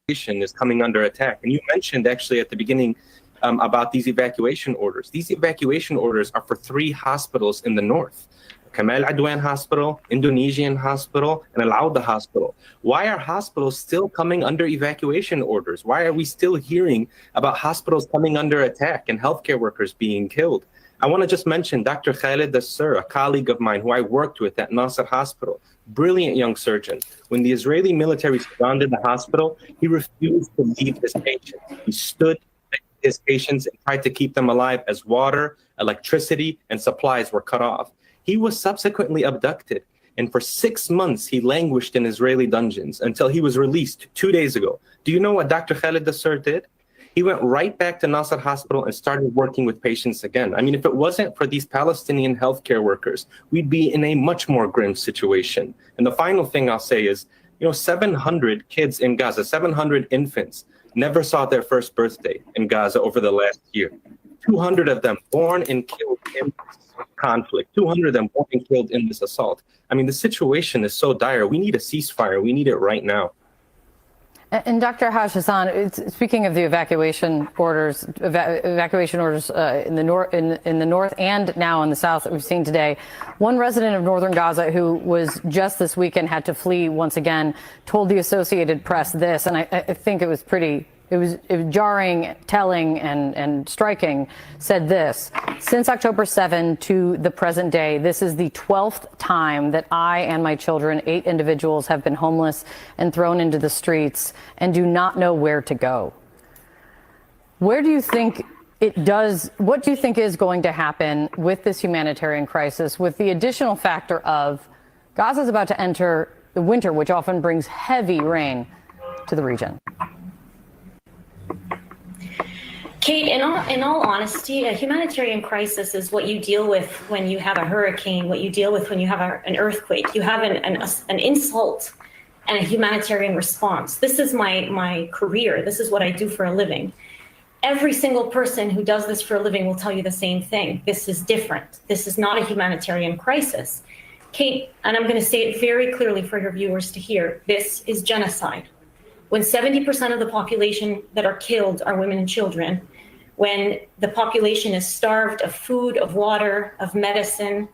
Is coming under attack. And you mentioned actually at the beginning about these evacuation orders. These evacuation orders are for 3 hospitals in the north. Kamal Adwan Hospital, Indonesian Hospital, and Al Auda Hospital. Why are hospitals still coming under evacuation orders? Why are we still hearing about hospitals coming under attack and healthcare workers being killed? I want to just mention Dr. Khalid Dassur, a colleague of mine who I worked with at Nasser Hospital, brilliant young surgeon. When the Israeli military surrounded the hospital, he refused to leave his patients. He stood with his patients and tried to keep them alive as water, electricity, and supplies were cut off. He was subsequently abducted, and for 6 months he languished in Israeli dungeons until he was released 2 days ago. Do you know what Dr. Khalid Dassur did? He went right back to Nasser Hospital and started working with patients again. I mean, if it wasn't for these Palestinian healthcare workers, we'd be in a much more grim situation. And the final thing I'll say is, 700 kids in Gaza, 700 infants never saw their first birthday in Gaza over the last year. 200 of them born and killed in conflict, 200 of them born and killed in this assault. I mean, the situation is so dire. We need a ceasefire. We need it right now. And Dr. Haj Hassan, speaking of the evacuation orders in the north and now in the south that we've seen today, one resident of northern Gaza who was just this weekend had to flee once again told the Associated Press this, and I think it was jarring, telling, and striking, said this: since October 7 to the present day, this is the 12th time that I and my children, 8 individuals, have been homeless and thrown into the streets and do not know where to go. Where do you think what do you think is going to happen with this humanitarian crisis, with the additional factor of Gaza is about to enter the winter, which often brings heavy rain to the region? Kate, in all honesty, a humanitarian crisis is what you deal with when you have a hurricane, what you deal with when you have an earthquake. You have an insult, and a humanitarian response. This is my career. This is what I do for a living. Every single person who does this for a living will tell you the same thing. This is different. This is not a humanitarian crisis. Kate, and I'm going to say it very clearly for your viewers to hear, this is genocide. When 70% of the population that are killed are women and children, when the population is starved of food, of water, of medicine,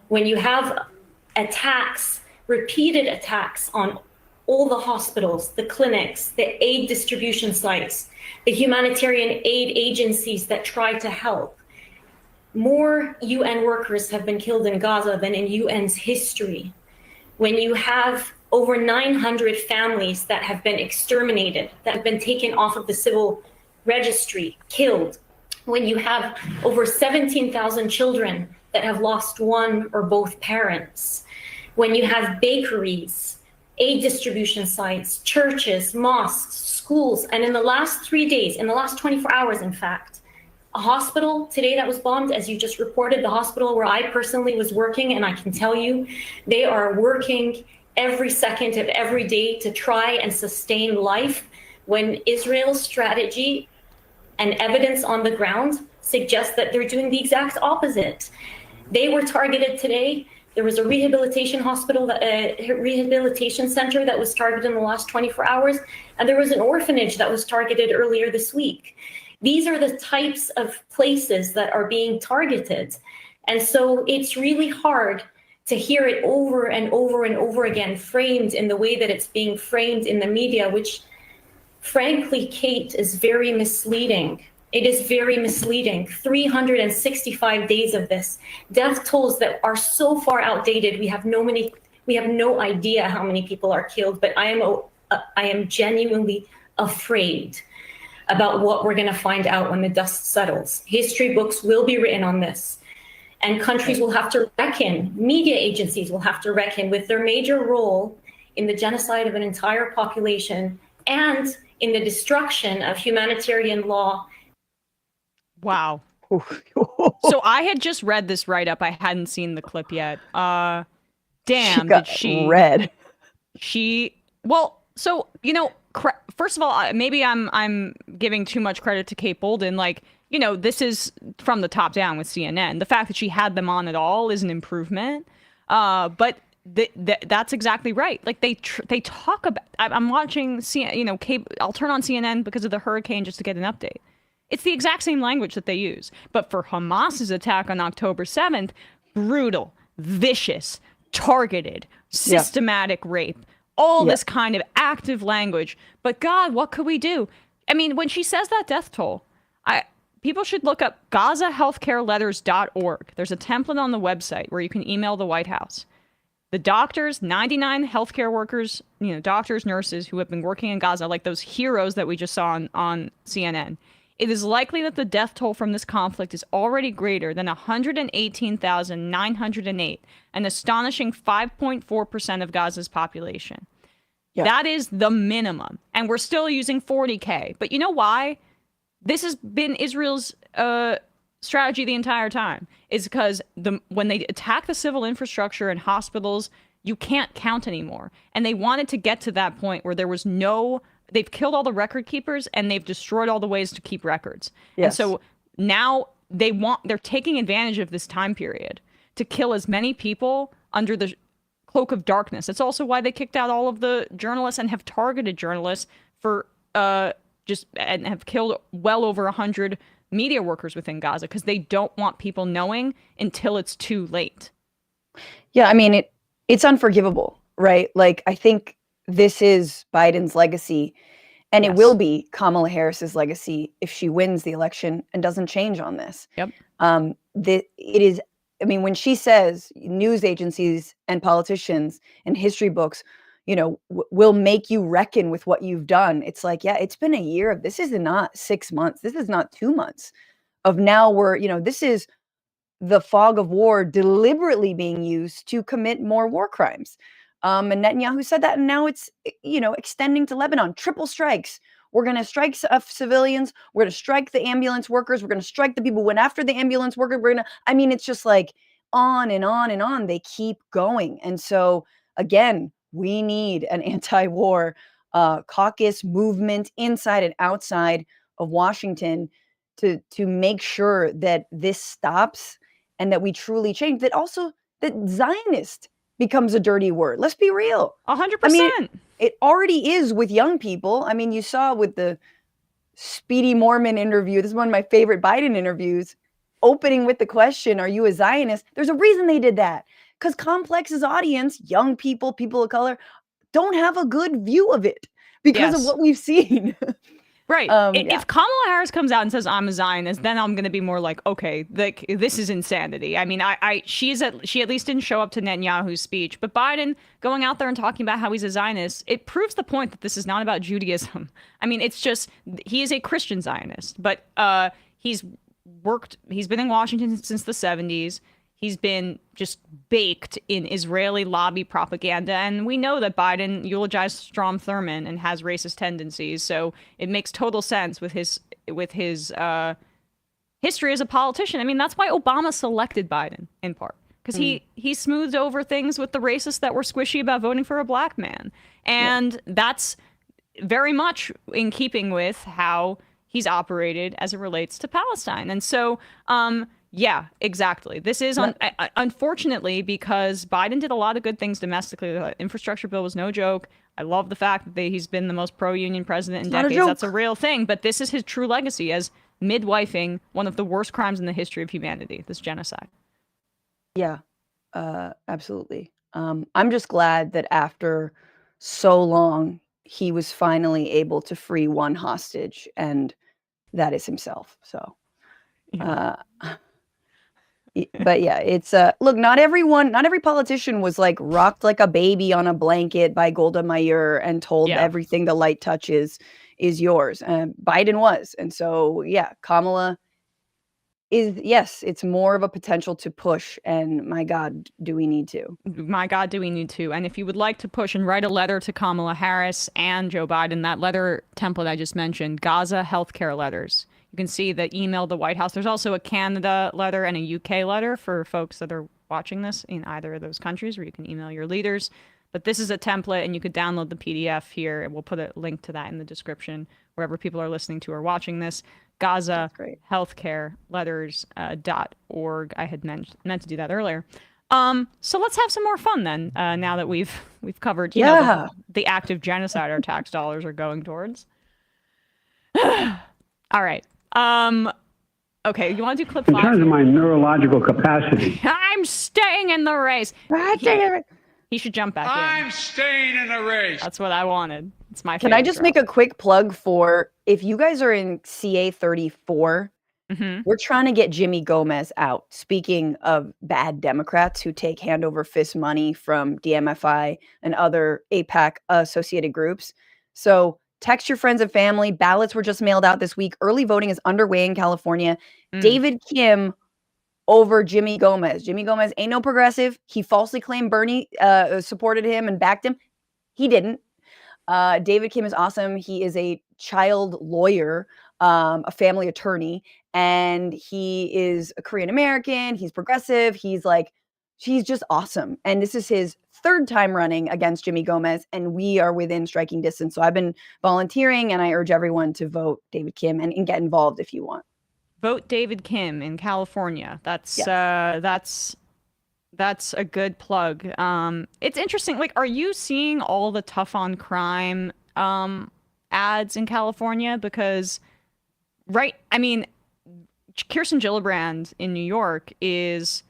when you have attacks, repeated attacks on all the hospitals, the clinics, the aid distribution sites, the humanitarian aid agencies that try to help. More UN workers have been killed in Gaza than in UN's history. When you have over 900 families that have been exterminated, that have been taken off of the civil registry, killed, when you have over 17,000 children that have lost one or both parents, when you have bakeries, aid distribution sites, churches, mosques, schools, and in the last 3 days, in the last 24 hours, in fact, a hospital today that was bombed, as you just reported, the hospital where I personally was working, and I can tell you, they are working every second of every day to try and sustain life when Israel's strategy and evidence on the ground suggests that they're doing the exact opposite. They were targeted today. There was a rehabilitation hospital, rehabilitation center that was targeted in the last 24 hours, and there was an orphanage that was targeted earlier this week. These are the types of places that are being targeted. And so it's really hard to hear it over and over and over again, framed in the way that it's being framed in the media, which frankly, Kate, is very misleading. It is very misleading. 365 days of this. Death tolls that are so far outdated. We have no idea how many people are killed, but I am genuinely afraid about what we're going to find out when the dust settles. History books will be written on this, and countries will have to reckon, media agencies will have to reckon with their major role in the genocide of an entire population and in the destruction of humanitarian law. Wow. So I had just read this write-up. I hadn't seen the clip yet. Damn, did she read? Well, so, first of all, maybe I'm giving too much credit to Kate Bolden. Like, this is from the top down with CNN. The fact that she had them on at all is an improvement. But that's exactly right. Like they talk about. I'm watching CNN. I'll turn on CNN because of the hurricane just to get an update. It's the exact same language that they use. But for Hamas's attack on October 7th, brutal, vicious, targeted, systematic rape. All this kind of active language. But God, what could we do? I mean, when she says that death toll, people should look up GazaHealthcareLetters.org. There's a template on the website where you can email the White House. The doctors, 99 healthcare workers, doctors, nurses who have been working in Gaza, like those heroes that we just saw on CNN. It is likely that the death toll from this conflict is already greater than 118,908, an astonishing 5.4% of Gaza's population. Yeah. That is the minimum. And we're still using 40K. But you know why? This has been Israel's strategy the entire time. Is because when they attack the civil infrastructure and hospitals, you can't count anymore. And they wanted to get to that point where there was they've killed all the record keepers and they've destroyed all the ways to keep records. Yes. And so now they're taking advantage of this time period to kill as many people under the cloak of darkness. It's also why they kicked out all of the journalists and have targeted journalists for and have killed well over 100 media workers within Gaza because they don't want people knowing until it's too late. Yeah, I mean, it's unforgivable, right? Like, I think this is Biden's legacy, and it will be Kamala Harris's legacy if she wins the election and doesn't change on this. Yep. It is, I mean, when she says news agencies and politicians and history books, will make you reckon with what you've done. It's like, yeah, it's been a year of this. Is not 6 months. This is not 2 months of now this is the fog of war deliberately being used to commit more war crimes. And Netanyahu said that, and now it's, extending to Lebanon. Triple strikes. We're going to strike civilians. We're going to strike the ambulance workers. We're going to strike the people who went after the ambulance worker. It's just like on and on and on. They keep going. And so, again, We need an anti-war caucus movement inside and outside of Washington to make sure that this stops and that we truly change. That also that Zionist becomes a dirty word. Let's be real. 100%. I mean, it already is with young people. I mean, you saw with the Speedy Mormon interview. This is one of my favorite Biden interviews. Opening with the question, "Are you a Zionist?" There's a reason they did that. Because Complex's audience, young people, people of color, don't have a good view of it because of what we've seen. Right. If Kamala Harris comes out and says I'm a Zionist, then I'm going to be more like, okay, this is insanity. I mean, she at least didn't show up to Netanyahu's speech, but Biden going out there and talking about how he's a Zionist, it proves the point that this is not about Judaism. I mean, it's just he is a Christian Zionist, but he's been in Washington since the 70s. He's been just baked in Israeli lobby propaganda. And we know that Biden eulogized Strom Thurmond and has racist tendencies. So it makes total sense with his history as a politician. I mean, that's why Obama selected Biden, in part. Because he smoothed over things with the racists that were squishy about voting for a black man. And that's very much in keeping with how he's operated as it relates to Palestine. And so... yeah, exactly. This is unfortunately because Biden did a lot of good things domestically. The infrastructure bill was no joke. I love the fact that he's been the most pro-union president in decades. That's a real thing. But this is his true legacy as midwifing one of the worst crimes in the history of humanity, this genocide. Yeah, absolutely. I'm just glad that after so long, he was finally able to free one hostage, and that is himself. So, but yeah, it's look, not every politician was like rocked like a baby on a blanket by Golda Meir and told everything the light touches is yours. Biden was. And so, yeah, Kamala is, yes, it's more of a potential to push. And my God, do we need to? My God, do we need to? And if you would like to push and write a letter to Kamala Harris and Joe Biden, that letter template I just mentioned, Gaza healthcare letters. You can see the email to the White House. There's also a Canada letter and a UK letter for folks that are watching this in either of those countries where you can email your leaders. But this is a template, and you could download the PDF here. And we'll put a link to that in the description wherever people are listening to or watching this. Gaza healthcare letters.org. I had meant to do that earlier. So let's have some more fun then. Now that we've covered, you know, the active genocide our tax dollars are going towards. All right. Okay, you want to do clip 5? In terms of my neurological capacity. I'm staying in the race. He should jump back in. I'm staying in the race. That's what I wanted. It's my favorite. Can I just make a quick plug for, if you guys are in CA 34, we're trying to get Jimmy Gomez out. Speaking of bad Democrats who take hand over fist money from DMFI and other AIPAC associated groups. So text your friends and family. Ballots were just mailed out this week. Early voting is underway in California. David Kim over Jimmy Gomez. Jimmy Gomez ain't no progressive. He falsely claimed Bernie supported him and backed him. He didn't. David Kim is awesome. He is a child lawyer, a family attorney, and he is a Korean American. He's progressive. He's just awesome. And this is his third time running against Jimmy Gomez, and we are within striking distance. So I've been volunteering, and I urge everyone to vote David Kim and get involved if you want. Vote David Kim in California. That's a good plug. It's interesting. Like, are you seeing all the tough on crime ads in California? Because, I mean, Kirsten Gillibrand in New York is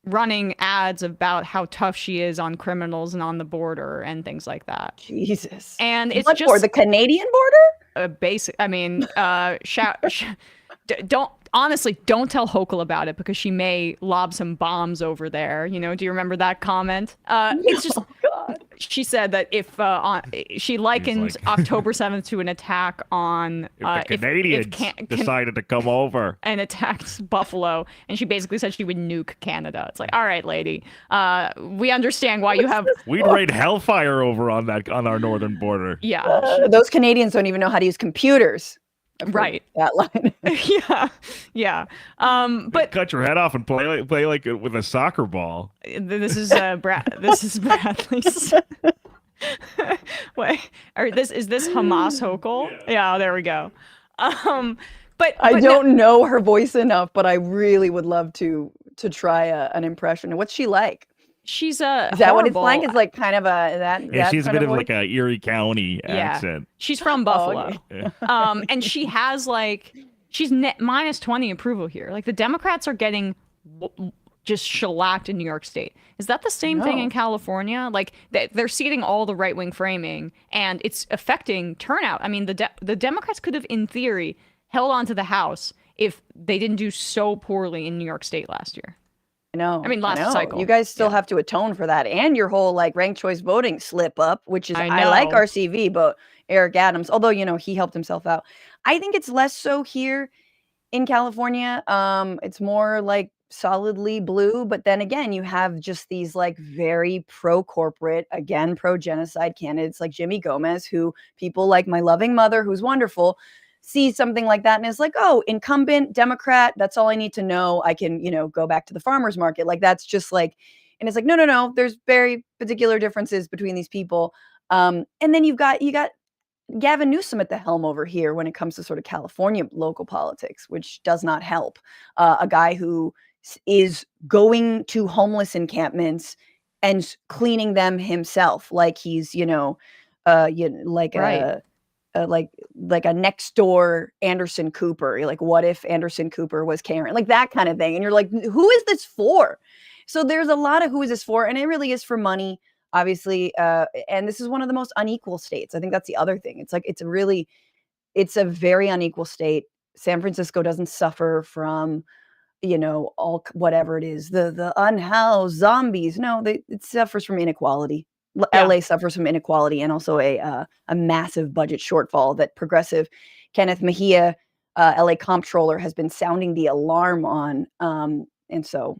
running ads about how tough she is on criminals and on the border and things like that. Jesus. And it's what, just for the Canadian border? Don't tell Hochul about it because she may lob some bombs over there. You know, do you remember that comment? It's just, she said that if she likened October 7th to an attack on if the Canadians decided to come over and attacked Buffalo, and she basically said she would nuke Canada. It's like, all right, lady, we understand why you have. We'd raid hellfire over on our northern border. Yeah, those Canadians don't even know how to use computers. Right. That line. Yeah. But cut your head off and play like with a soccer ball. This is This is Bradley's. Wait, is this Hamas Hochul? Yeah, there we go. But I don't know her voice enough, but I really would love to try an impression. What's she like? She's Is that what it's like? It's like kind of Yeah, she's a bit of voice? like a Erie County accent. She's from Buffalo. okay. And she has she's net minus 20 approval here. Like the Democrats are getting just shellacked in New York State. Is that the same thing in California? Like they're seating all the right-wing framing and it's affecting turnout. I mean, the Democrats could have, in theory, held on to the House if they didn't do so poorly in New York State last year. I know. I mean, last cycle. You guys still have to atone for that, and your whole ranked choice voting slip up, which is I like RCV, but Eric Adams, although he helped himself out. I think it's less so here in California. It's more solidly blue, but then again, you have just these very pro-corporate, again pro-genocide candidates like Jimmy Gomez, who people like my loving mother, who's wonderful, sees something like that and is like, oh, incumbent Democrat, that's all I need to know. I can, go back to the farmer's market. That's just and it's no. There's very particular differences between these people. And then you got Gavin Newsom at the helm over here when it comes to sort of California local politics, which does not help. A guy who is going to homeless encampments and cleaning them himself, like he's, like a next door Anderson Cooper. You're like, what if Anderson Cooper was Karen? Like that kind of thing. And you're like, who is this for? So there's a lot of who is this for? And it really is for money, obviously. And this is one of the most unequal states. I think that's the other thing. It's a very unequal state. San Francisco doesn't suffer from, all whatever it is, the unhoused zombies. No, it suffers from inequality. LA suffers from inequality and also a massive budget shortfall that progressive Kenneth Mejia, LA comptroller, has been sounding the alarm on. And so,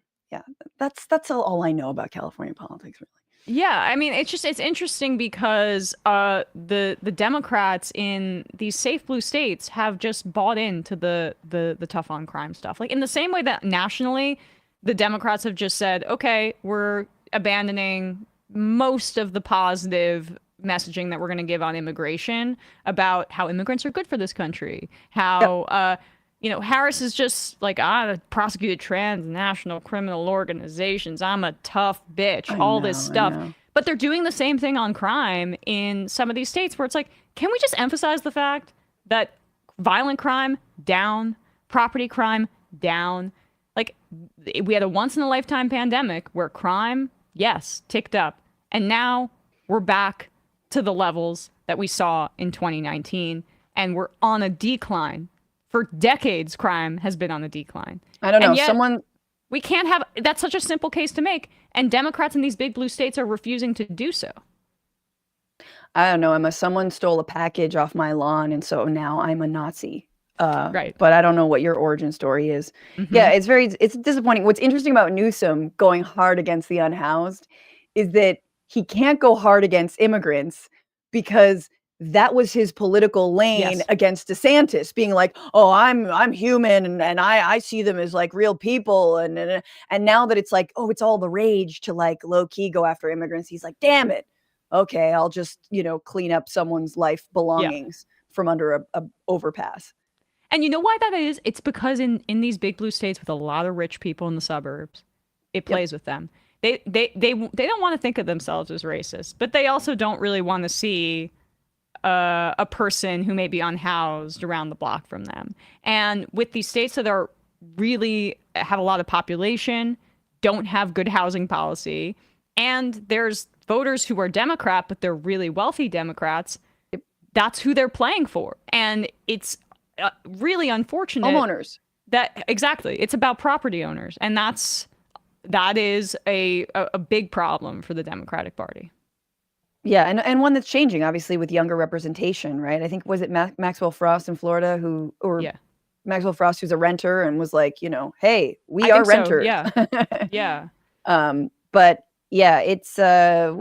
that's all I know about California politics, really. Yeah, I mean, it's interesting because the Democrats in these safe blue states have just bought into the tough on crime stuff. Like in the same way that nationally, the Democrats have just said, okay, we're abandoning most of the positive messaging that we're going to give on immigration about how immigrants are good for this country, how Harris is just like, I prosecuted transnational criminal organizations, I'm a tough bitch, all this stuff. But they're doing the same thing on crime in some of these states where it's like, can we just emphasize the fact that violent crime down, property crime down? Like we had a once in a lifetime pandemic where crime, yes, ticked up. And now we're back to the levels that we saw in 2019. And we're on a decline. For decades, crime has been on a decline. I don't know. We can't have, that's such a simple case to make. And Democrats in these big blue states are refusing to do so. I don't know, Emma. Someone stole a package off my lawn. And so now I'm a Nazi. Right. But I don't know what your origin story is. Mm-hmm. Yeah, it's disappointing. What's interesting about Newsom going hard against the unhoused is that he can't go hard against immigrants because that was his political lane against DeSantis, being like, oh, I'm human and I see them as like real people. And now that it's like, oh, it's all the rage to like low key go after immigrants. He's like, damn it. Okay, I'll just, clean up someone's life belongings from under a overpass. And you know why that is? It's because in these big blue states with a lot of rich people in the suburbs, it plays with them. They don't want to think of themselves as racist, but they also don't really want to see a person who may be unhoused around the block from them. And with these states that are really have a lot of population, don't have good housing policy, and there's voters who are Democrat, but they're really wealthy Democrats, that's who they're playing for. And it's really unfortunate. Homeowners. Exactly. It's about property owners. And that is a big problem for the Democratic Party. Yeah, and one that's changing, obviously, with younger representation, right? I think, was it Maxwell Frost in Florida Maxwell Frost, who's a renter and was like, hey, we are renters. So, yeah. But yeah, it's, the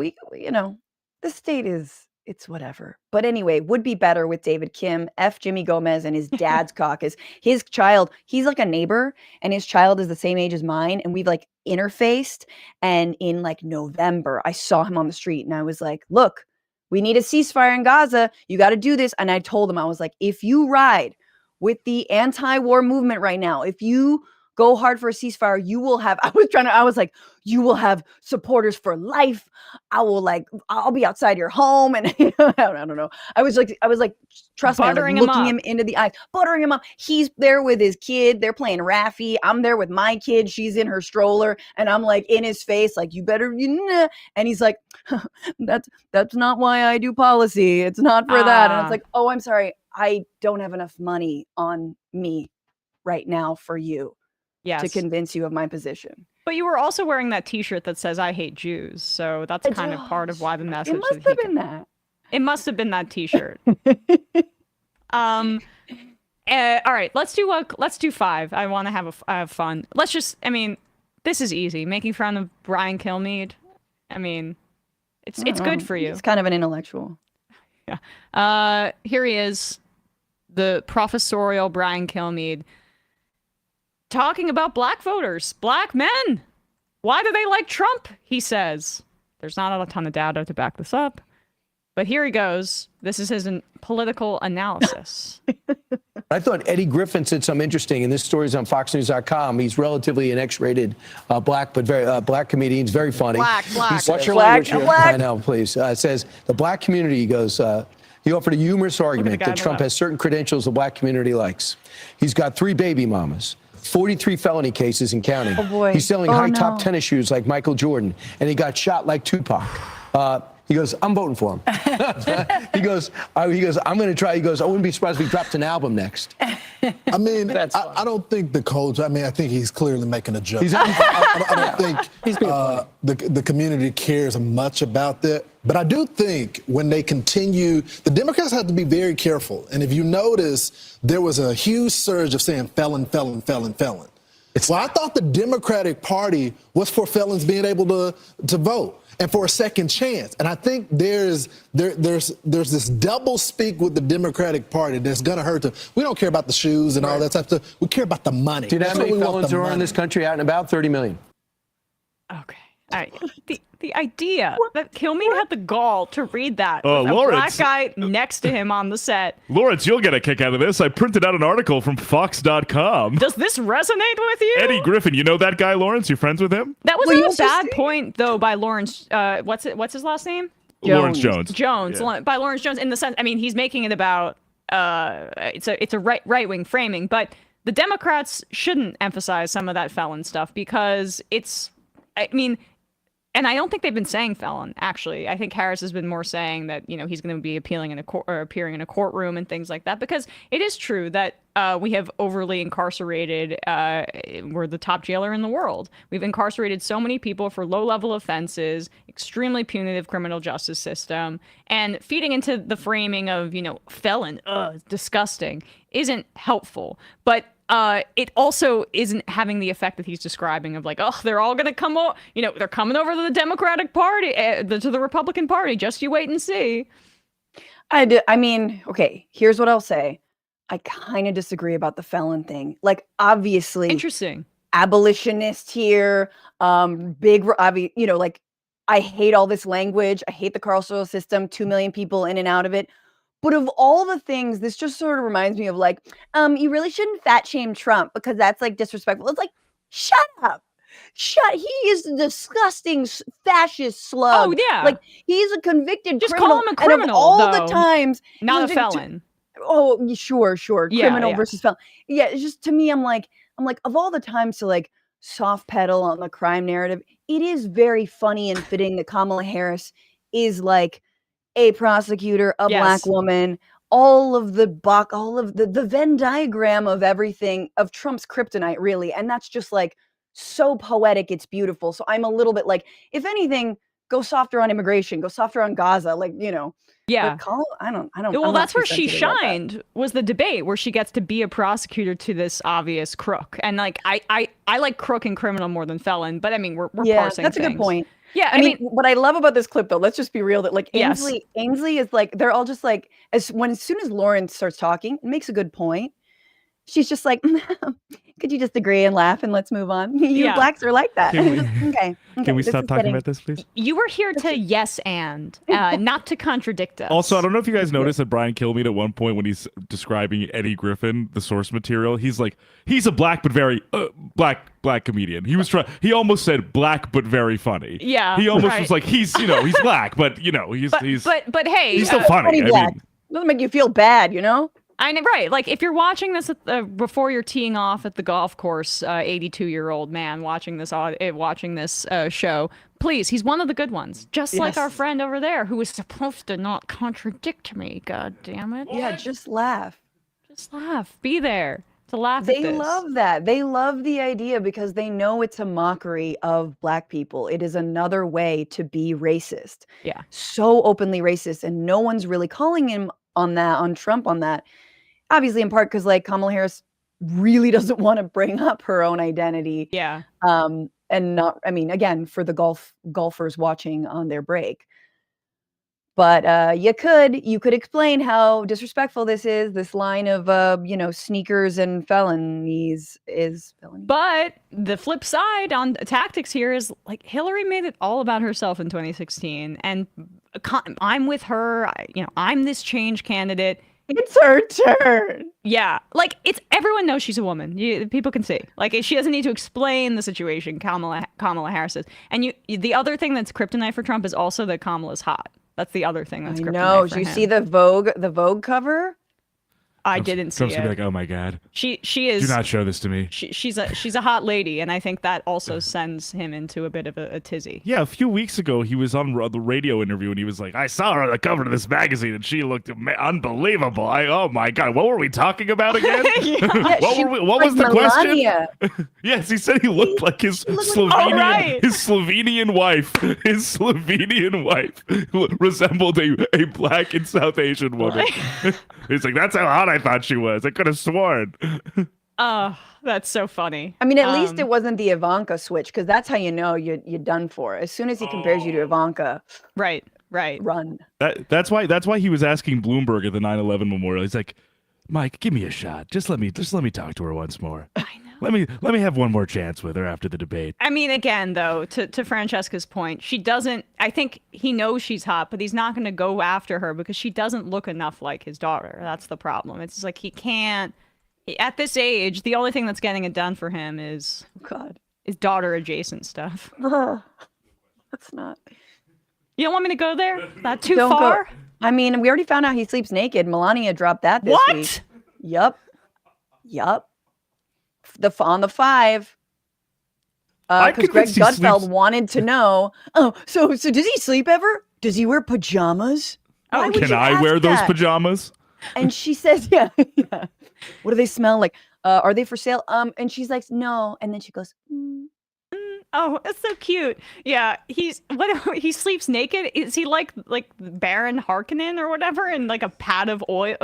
state is it's whatever. But anyway, would be better with David Kim, F Jimmy Gomez and his dad's caucus. His child, he's like a neighbor, and his child is the same age as mine, and we've like interfaced. And in like November, I saw him on the street, and I was like, look, we need a ceasefire in Gaza. You got to do this. And I told him, I was like, if you ride with the anti-war movement right now, if you go hard for a ceasefire, you will have, I was like, you will have supporters for life. I'll be outside your home. And I don't know. I was like, trust me, I was like looking him into the eyes, buttering him up. He's there with his kid. They're playing Raffy. I'm there with my kid. She's in her stroller. And I'm like in his face, like, you better, and he's like, that's not why I do policy. It's not for that. And it's like, oh, I'm sorry. I don't have enough money on me right now for you. Yes. To convince you of my position. But you were also wearing that T-shirt that says "I hate Jews," so that's kind of part of why the message. It must have been that. It must have been that T-shirt. All right, let's do 5. I want to have fun. Let's just. I mean, this is easy. Making fun of Brian Kilmeade. I mean, it's good for you. He's kind of an intellectual. Yeah. Here he is, the professorial Brian Kilmeade. Talking about black voters, black men. Why do they like Trump? He says. There's not a ton of data to back this up. But here he goes. This is his political analysis. I thought Eddie Griffin said something interesting, and this story is on FoxNews.com. He's relatively an X-rated black, but very black comedian. He's very funny. Black. Watch your language here. I know, please. It says the black community, he goes, he offered a humorous argument that Trump has certain credentials the black community likes. He's got 3 baby mamas. 43 felony cases and counting. Oh boy. He's selling high-top tennis shoes like Michael Jordan, and he got shot like Tupac. He goes, I'm voting for him. He goes, I'm going to try. He goes, I wouldn't be surprised if he dropped an album next. I mean, I don't think the coach, I mean, I think he's clearly making a joke. I don't think the community cares much about that. But I do think when they continue, the Democrats have to be very careful. And if you notice, there was a huge surge of saying felon, felon, felon, felon. Well, I thought the Democratic Party was for felons being able to vote and for a second chance. And I think there's this double speak with the Democratic Party that's going to hurt them. We don't care about the shoes and all that type of stuff. We care about the money. Do you know how many felons there are in this country out and about? 30 million. Okay. All right. The idea that Kilmeade had the gall to read that with a Lawrence. black guy next to him on the set. Lawrence, you'll get a kick out of this. I printed out an article from Fox.com. Does this resonate with you? Eddie Griffin, you know that guy, Lawrence? You friends with him? That was a bad point, though, by Lawrence. What's his last name? Lawrence Jones. Yeah. By Lawrence Jones, in the sense, I mean, he's making it about it's a right-wing framing, but the Democrats shouldn't emphasize some of that felon stuff because I mean. And I don't think they've been saying felon, actually. I think Harris has been more saying that, he's going to be appearing in a courtroom and things like that, because it is true that we have overly incarcerated, we're the top jailer in the world. We've incarcerated so many people for low-level offenses, extremely punitive criminal justice system, and feeding into the framing of, felon, disgusting, isn't helpful. But it also isn't having the effect that he's describing of like, oh, they're all going to come over, they're coming over to the Democratic Party, to the Republican Party. Just you wait and see. I mean, okay, here's what I'll say. I kind of disagree about the felon thing. Like, obviously. Interesting. Abolitionist here, like, I hate all this language. I hate the carceral system, 2 million people in and out of it. But of all the things, this just sort of reminds me of like, you really shouldn't fat shame Trump because that's like disrespectful. It's like, shut up. He is a disgusting fascist slug. Oh, yeah. Like, he's a convicted just criminal. Call him a criminal. And of all though, the times. Not a felon. Sure. Yeah, Criminal versus felon. Yeah, it's just, to me, I'm like, of all the times to like soft pedal on the crime narrative, it is very funny and fitting that Kamala Harris is like a prosecutor, a black woman, all of the Venn diagram of everything of Trump's kryptonite, really. And that's just like so poetic. It's beautiful. So I'm a little bit like, if anything, go softer on immigration, go softer on Gaza. Like, Yeah. But I don't. Well, I'm not that's too where she sensitive about that. shined, was the debate where she gets to be a prosecutor to this obvious crook. And like I like crook and criminal more than felon, but I mean we're parsing that's a good things. point. Yeah, I mean, what I love about this clip, though, let's just be real, that like Yes. Ainsley is like, they're all just like, as soon as Lauren starts talking, it makes a good point. She's just like, could you just agree and laugh and let's move on? You blacks are like that. Can we- Okay. Can we this stop is talking getting- about this, please? You were here to yes and not to contradict us. Also, I don't know if you guys noticed that Brian Kilmeade at one point when he's describing Eddie Griffin, the source material, he's like, he's a black but very black comedian. He almost said black but very funny. Yeah, he almost right. was like, he's black, but he's but hey, he's still funny. I black. mean, Doesn't make you feel bad, you know? I know, right? Like if you're watching this before you're teeing off at the golf course, 82-year-old man watching this show, please, he's one of the good ones, just like our friend over there who was supposed to not contradict me. God damn it! Yeah, just laugh. Just laugh. Be there to laugh. They at this. love that. They love the idea because they know it's a mockery of black people. It is another way to be racist. Yeah. So openly racist, and no one's really calling him on Trump on that. Obviously, in part because like Kamala Harris really doesn't want to bring up her own identity. Yeah. And not, I mean, again, for the golfers watching on their break. But you could explain how disrespectful this is. This line of sneakers and felonies is felony. But the flip side on tactics here is like Hillary made it all about herself in 2016, and I'm with her. I'm this change candidate. It's her turn. Yeah, like everyone knows she's a woman. People can see. Like she doesn't need to explain the situation. Kamala Harris is. And the other thing that's kryptonite for Trump is also that Kamala's hot. That's the other thing that's kryptonite No, for do you him. see the Vogue cover? I didn't see Trump's it. gonna be like, oh my god, She is. do not show this to me. She's a hot lady, and I think that also sends him into a bit of a tizzy. Yeah, a few weeks ago, he was on the radio interview, and he was like, I saw her on the cover of this magazine, and she looked unbelievable. Oh my god, what were we talking about again? What was the Melania. question? Yes, he said he looked like his Slovenian wife. His Slovenian wife resembled a black and South Asian woman. He's like, that's how hot I thought she was. I could have sworn. Oh, that's so funny. I mean, at least it wasn't the Ivanka switch, because that's how you know you're done for. As soon as he compares you to Ivanka, right, run. That's why he was asking Bloomberg at the 9/11 memorial. He's like, Mike, give me a shot. Just let me talk to her once more. I know. Let me have one more chance with her after the debate. I mean, again, though, to Francesca's point, she doesn't. I think he knows she's hot, but he's not going to go after her because she doesn't look enough like his daughter. That's the problem. It's just like he can't. At this age, the only thing that's getting it done for him is daughter adjacent stuff. That's not. You don't want me to go there? Not too Don't far? go. I mean, we already found out he sleeps naked. Melania dropped that this week. Yup. On the 5. Because Greg Gutfeld wanted to know. Oh, so does he sleep ever? Does he wear pajamas? Why would Can you I ask wear those that? pajamas? And she says, yeah. What do they smell like? Are they for sale? And she's like, no. And then she goes, Oh, it's so cute. Yeah, he sleeps naked. Is he like Baron Harkonnen or whatever in like a pad of oil?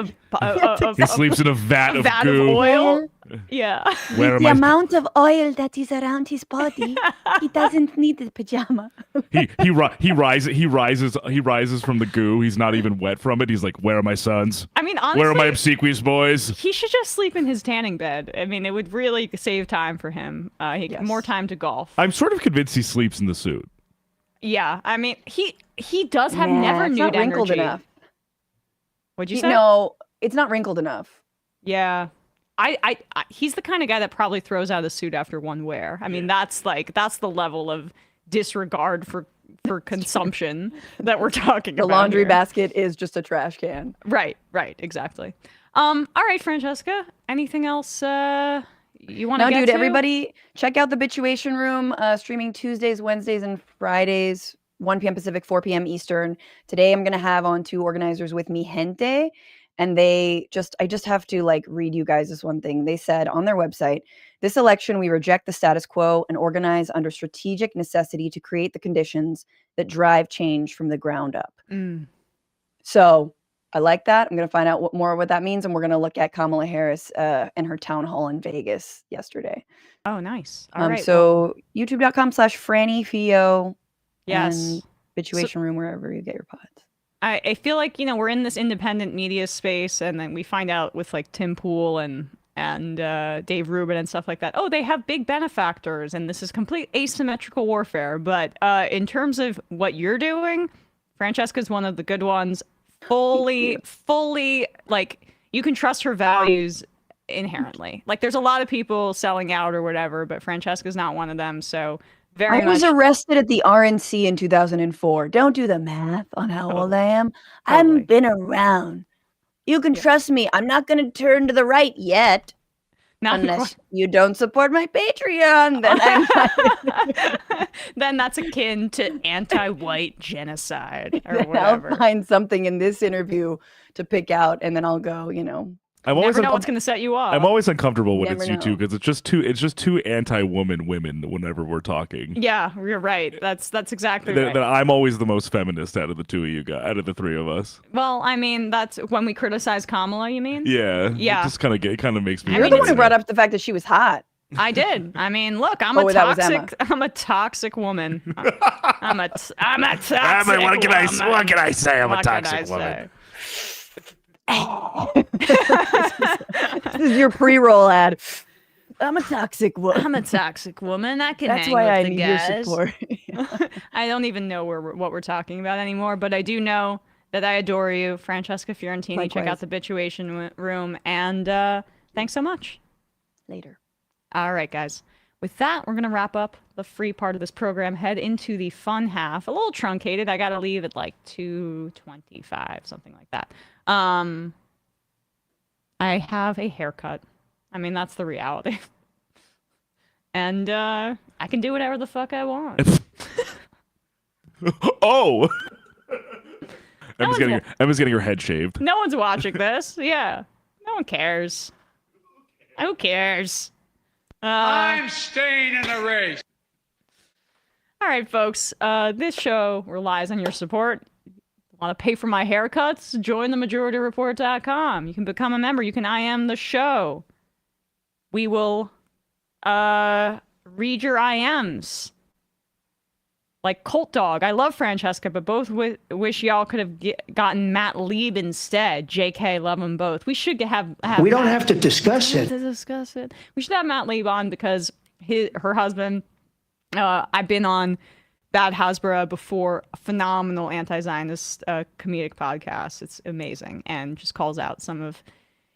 He sleeps in a vat of vat goo. of oil. Yeah. Where With am the I? amount of oil that is around his body, he doesn't need the pajama. He rises from the goo. He's not even wet from it. He's like, where are my sons? I mean, honestly, where are my obsequious boys? He should just sleep in his tanning bed. I mean, it would really save time for him. He get more time to golf. I'm sort of convinced he sleeps in the suit. Yeah, I mean, he does have Nah, never it's nude not wrinkled energy. enough. What'd you say? No, it's not wrinkled enough. Yeah. I he's the kind of guy that probably throws out a suit after one wear. I mean, that's the level of disregard for consumption that we're talking about. The laundry here. basket is just a trash can. Right, exactly. All right, Francesca, anything else you want to No, get dude, to? everybody check out the Bitchuation Room, streaming Tuesdays, Wednesdays, and Fridays, 1 p.m. Pacific, 4 p.m. Eastern. Today I'm going to have on 2 organizers with me, Gente, and I just have to like read you guys this one thing. They said on their website, this election, we reject the status quo and organize under strategic necessity to create the conditions that drive change from the ground up. So I like that. I'm going to find out more what that means, and we're going to look at Kamala Harris and her town hall in Vegas yesterday. Oh, nice. All right. So youtube.com/FrannyFio Yes. and Bitchuation Room, wherever you get your pods. I feel like, we're in this independent media space, and then we find out with like Tim Pool and Dave Rubin and stuff like that. Oh, they have big benefactors, and this is complete asymmetrical warfare. But in terms of what you're doing, Francesca's one of the good ones. Fully, like, you can trust her values inherently. Like, there's a lot of people selling out or whatever, but Francesca's not one of them. So I was arrested at the RNC in 2004. Don't do the math on how old I am. I haven't been around. You can trust me. I'm not going to turn to the right yet. Unless you don't support my Patreon, then then that's akin to anti-white genocide or then whatever. I'll find something in this interview to pick out, and then I'll go, I'm always never know what's going to set you off. I'm always uncomfortable when Never it's you two because it's just too anti-women whenever we're talking. Yeah, you're right. That's exactly right. I'm always the most feminist out of the two of you guys, out of the three of us. Well, I mean, that's when we criticize Kamala, you mean? Yeah. Yeah. It just kind of makes me. You're the one who brought up the fact that she was hot. I did. I mean, look, I'm Oh, a that was toxic. I'm a toxic woman. I'm a toxic what can I say? I'm a toxic woman. This is your pre-roll ad. I'm a toxic woman. I'm a toxic woman. I can That's hang why with I the need guys. your support. I don't even know what we're talking about anymore, but I do know that I adore you, Francesca Fiorentini. Check out the Bitchuation Room, and thanks so much. Later. All right, guys. With that, we're going to wrap up the free part of this program, head into the fun half. A little truncated. I got to leave at like 2:25, something like that. I have a haircut. I mean, that's the reality. And I can do whatever the fuck I want. Oh! Emma's getting her head shaved. No one's watching this. Yeah. No one cares. Who cares? I'm staying in the race. All right, folks. This show relies on your support. Want to pay for my haircuts? Join the MajorityReport.com. You can become a member. You can IM the show. We will read your IMs. Like Colt Dog. I love Francesca, but both wish y'all could have gotten Matt Lieb instead. JK, love them both. We should have We don't have to discuss it. We should have Matt Lieb on because her husband, I've been on Bad Hasbara before, a phenomenal anti-Zionist comedic podcast. It's amazing and just calls out some of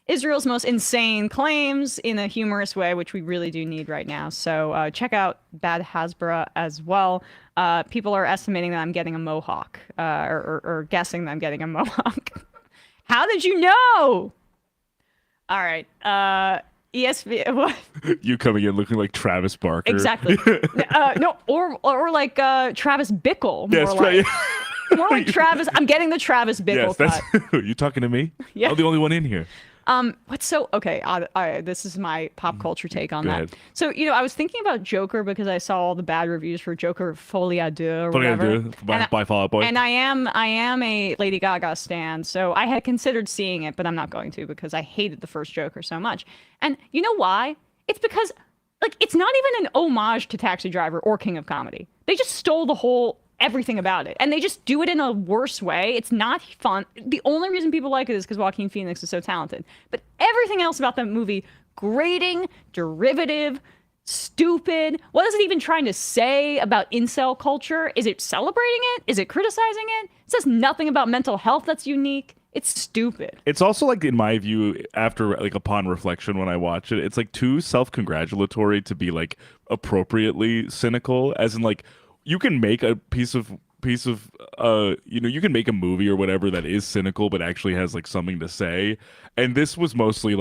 Israel's most insane claims in a humorous way, which we really do need right now. So check out Bad Hasbara as well. People are estimating that I'm getting a mohawk, or guessing that I'm getting a mohawk. How did you know? All right. ESV. What? You coming in looking like Travis Barker. Exactly. No, or like Travis Bickle. Yes, more like Travis. I'm getting the Travis Bickle cut. You talking to me? Yeah. I'm the only one in here. What's so okay? This is my pop culture take on Go that. ahead. So I was thinking about Joker because I saw all the bad reviews for Joker Folie à Deux or whatever. By Fall Out Boy. And I am a Lady Gaga stan, so I had considered seeing it, but I'm not going to because I hated the first Joker so much. And you know why? It's because it's not even an homage to Taxi Driver or King of Comedy. They just stole the whole everything about it, and they just do it in a worse way. It's not fun. The only reason people like it is because Joaquin Phoenix is so talented. But everything else about that movie, grating, derivative, stupid. What is it even trying to say about incel culture? Is it celebrating it? Is it criticizing it? It says nothing about mental health that's unique. It's stupid. It's also in my view, after upon reflection when I watch it, it's too self-congratulatory to be appropriately cynical, as in you can make a piece of you can make a movie or whatever that is cynical but actually has something to say. And this was mostly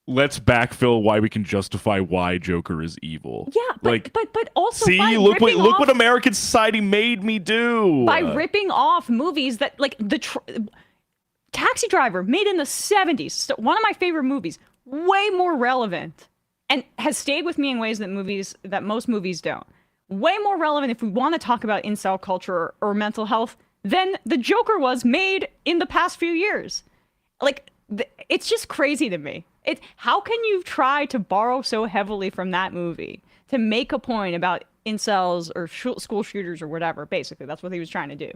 let's backfill why we can justify why Joker is evil. Yeah, but also see, look what American society made me do by ripping off movies that Taxi Driver, made in the 70s, so one of my favorite movies, way more relevant and has stayed with me in ways that most movies don't. Way more relevant if we want to talk about incel culture or mental health than the Joker was made in the past few years. Like, it's just crazy to me. How can you try to borrow so heavily from that movie to make a point about incels or school shooters or whatever? Basically, that's what he was trying to do.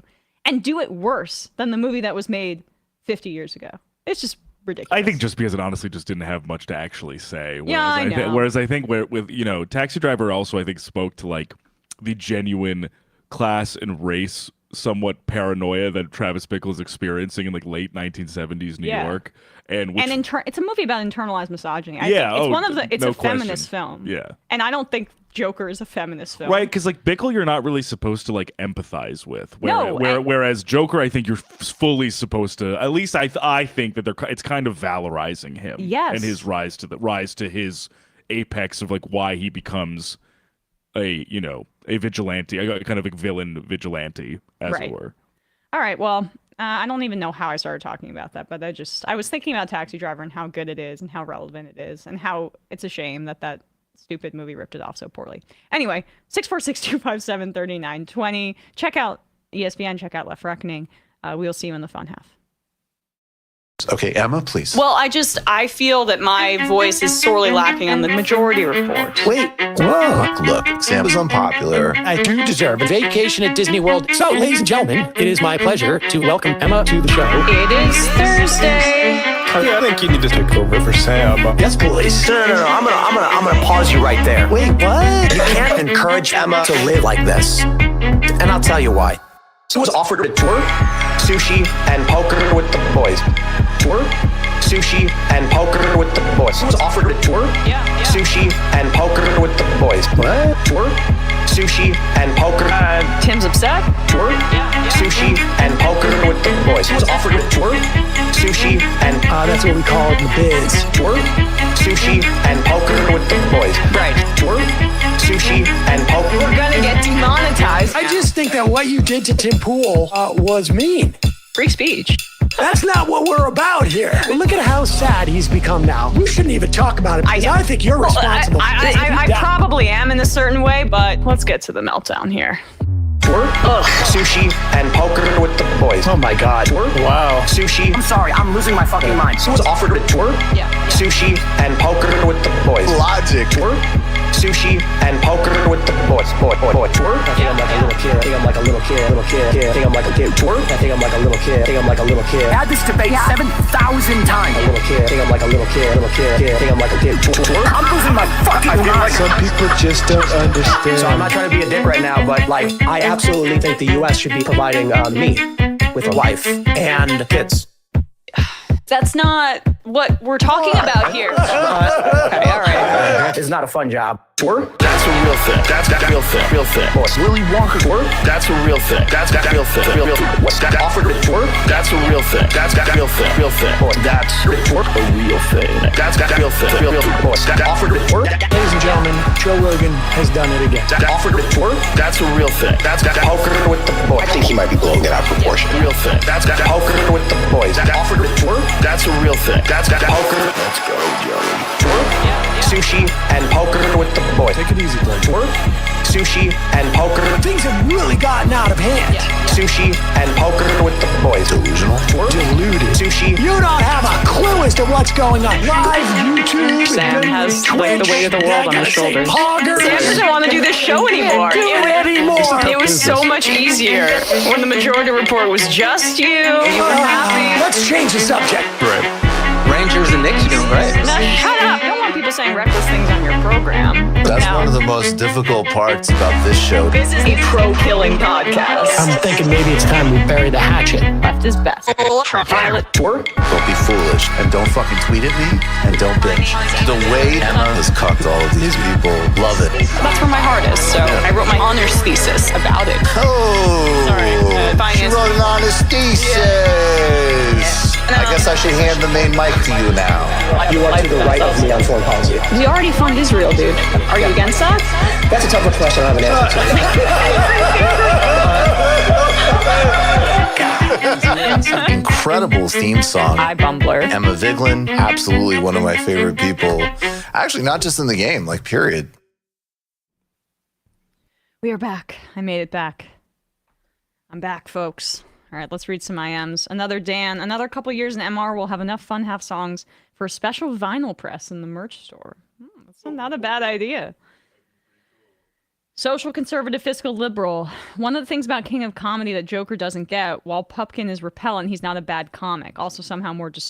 And do it worse than the movie that was made 50 years ago. It's just ridiculous. I think just because it honestly just didn't have much to actually say. Yeah, I know. Whereas I think with Taxi Driver also I think spoke to like the genuine class and race somewhat paranoia that Travis Bickle is experiencing in like late 1970s New York. And it's a movie about internalized misogyny. I think it's a feminist film. Yeah. And I don't think Joker is a feminist film. Right, because like Bickle, you're not really supposed to like empathize with. Whereas Joker, I think you're fully supposed to. At least I think that it's kind of valorizing him. Yes. And his rise to his apex of like why he becomes a vigilante, a kind of a villain vigilante, as it were. All right. Well, I don't even know how I started talking about that, but I was thinking about Taxi Driver and how good it is and how relevant it is and how it's a shame that stupid movie ripped it off so poorly. Anyway, 646-257-3920. Check out ESPN, check out Left Reckoning. We'll see you in the fun half. Okay, Emma, please. Well, I feel that my voice is sorely lacking on the Majority Report. Wait, look, Sam is unpopular. I do deserve a vacation at Disney World. So, ladies and gentlemen, it is my pleasure to welcome Emma to the show. It is Thursday. Yeah, I think you need to take over for Sam. Yes, please. No. I'm gonna pause you right there. Wait, what? You can't encourage Emma to live like this. And I'll tell you why. So was offered a tour, sushi, and poker with the boys. Tour, sushi, and poker with the boys. So was offered a tour, sushi, and poker with the boys. What? Tour, sushi, and poker. Tim's upset. Tour, sushi, and poker with the boys. So was offered a tour, sushi, and that's what we call it in the biz. Tour, sushi, and poker with the boys. Right. Tour, sushi, and poker. We're gonna get demonetized. I just think that what you did to Tim Pool was mean. Free speech. That's not what we're about here. Well, look at how sad he's become now. You shouldn't even talk about it because I think you're responsible. I probably am in a certain way, but let's get to the meltdown here. Tour, sushi, and poker with the boys. Oh my God. Tour, wow. Sushi. I'm sorry, I'm losing my fucking mind. So was offered a tour, sushi, and poker with the boys. Logic. Tour, sushi, and poker with the boys. Boy. Tour. I think I'm like a little kid. I think I'm like a little kid. I think I'm like a kid. Tour. I think I'm like a little kid. I think I'm like a little kid. I had this debate 7,000 times. A little kid. I think I'm like a little kid. I think I'm like a kid. Tour. I'm losing my fucking mind. Some people just don't understand. So I'm not trying to be a dick right now, but like, I absolutely think the U.S. should be providing me with a wife and kids. That's not what we're talking about here. Okay, all right. It's not a fun job. Tour. That's a real thing. That's real thing. Real thing. Willy Wonka tour. That's a real thing. That's real thing. Real thing. What's that offered a tour? That's a real thing. That's real thing. Real thing. That's a real thing. That's real thing. Real thing. What's that offered a tour? Ladies and gentlemen, Joe Rogan has done it again. That offered a tour? That's a real thing. That's poker with the boys. I think he might be blowing it out of proportion. Real thing. That's poker with the boys. That offered a tour? That's a real thing. That's poker. Let's go, Joey. Tour, sushi, and poker with the boys. Take it easy, Glenn. Tour, sushi, and poker. Things have really gotten out of hand. Sushi and poker with the boys. Delusional. Tour, deluded. Sushi. You don't have a clue as to what's going on. Live YouTube. Sam has like the weight of the world on his shoulders. Sam doesn't want to do this show anymore. It was so much easier when the Majority Report was just you. You were happy. Let's change the subject. Right. Rangers and Knicks doing right. Now shut up. You don't want people saying reckless things on your program. That's one of the most difficult parts about this show. This is a pro-killing podcast. I'm thinking maybe it's time we bury the hatchet. Left is best. Pilot tour. Don't be foolish and don't fucking tweet at me and don't bitch. The way Emma has cucked all of these people, love it. That's where my heart is. So I wrote my honors thesis about it. Oh, sorry. She wrote an honest thesis. I guess I should hand the main mic to you now. You are to the right of me on foreign policy. We already fund Israel, dude. Are you against that? That's a tougher question I have an answer to. Incredible theme song. Hi, Bumbler. Emma Vigeland, absolutely one of my favorite people. Actually, not just in the game, like period. We are back. I made it back. I'm back, folks. All right, let's read some IMs. Another Dan. Another couple years in MR will have enough fun half songs for a special vinyl press in the merch store. That's not a bad idea. Social conservative fiscal liberal. One of the things about King of Comedy that Joker doesn't get, while Pupkin is repellent, he's not a bad comic. Also somehow more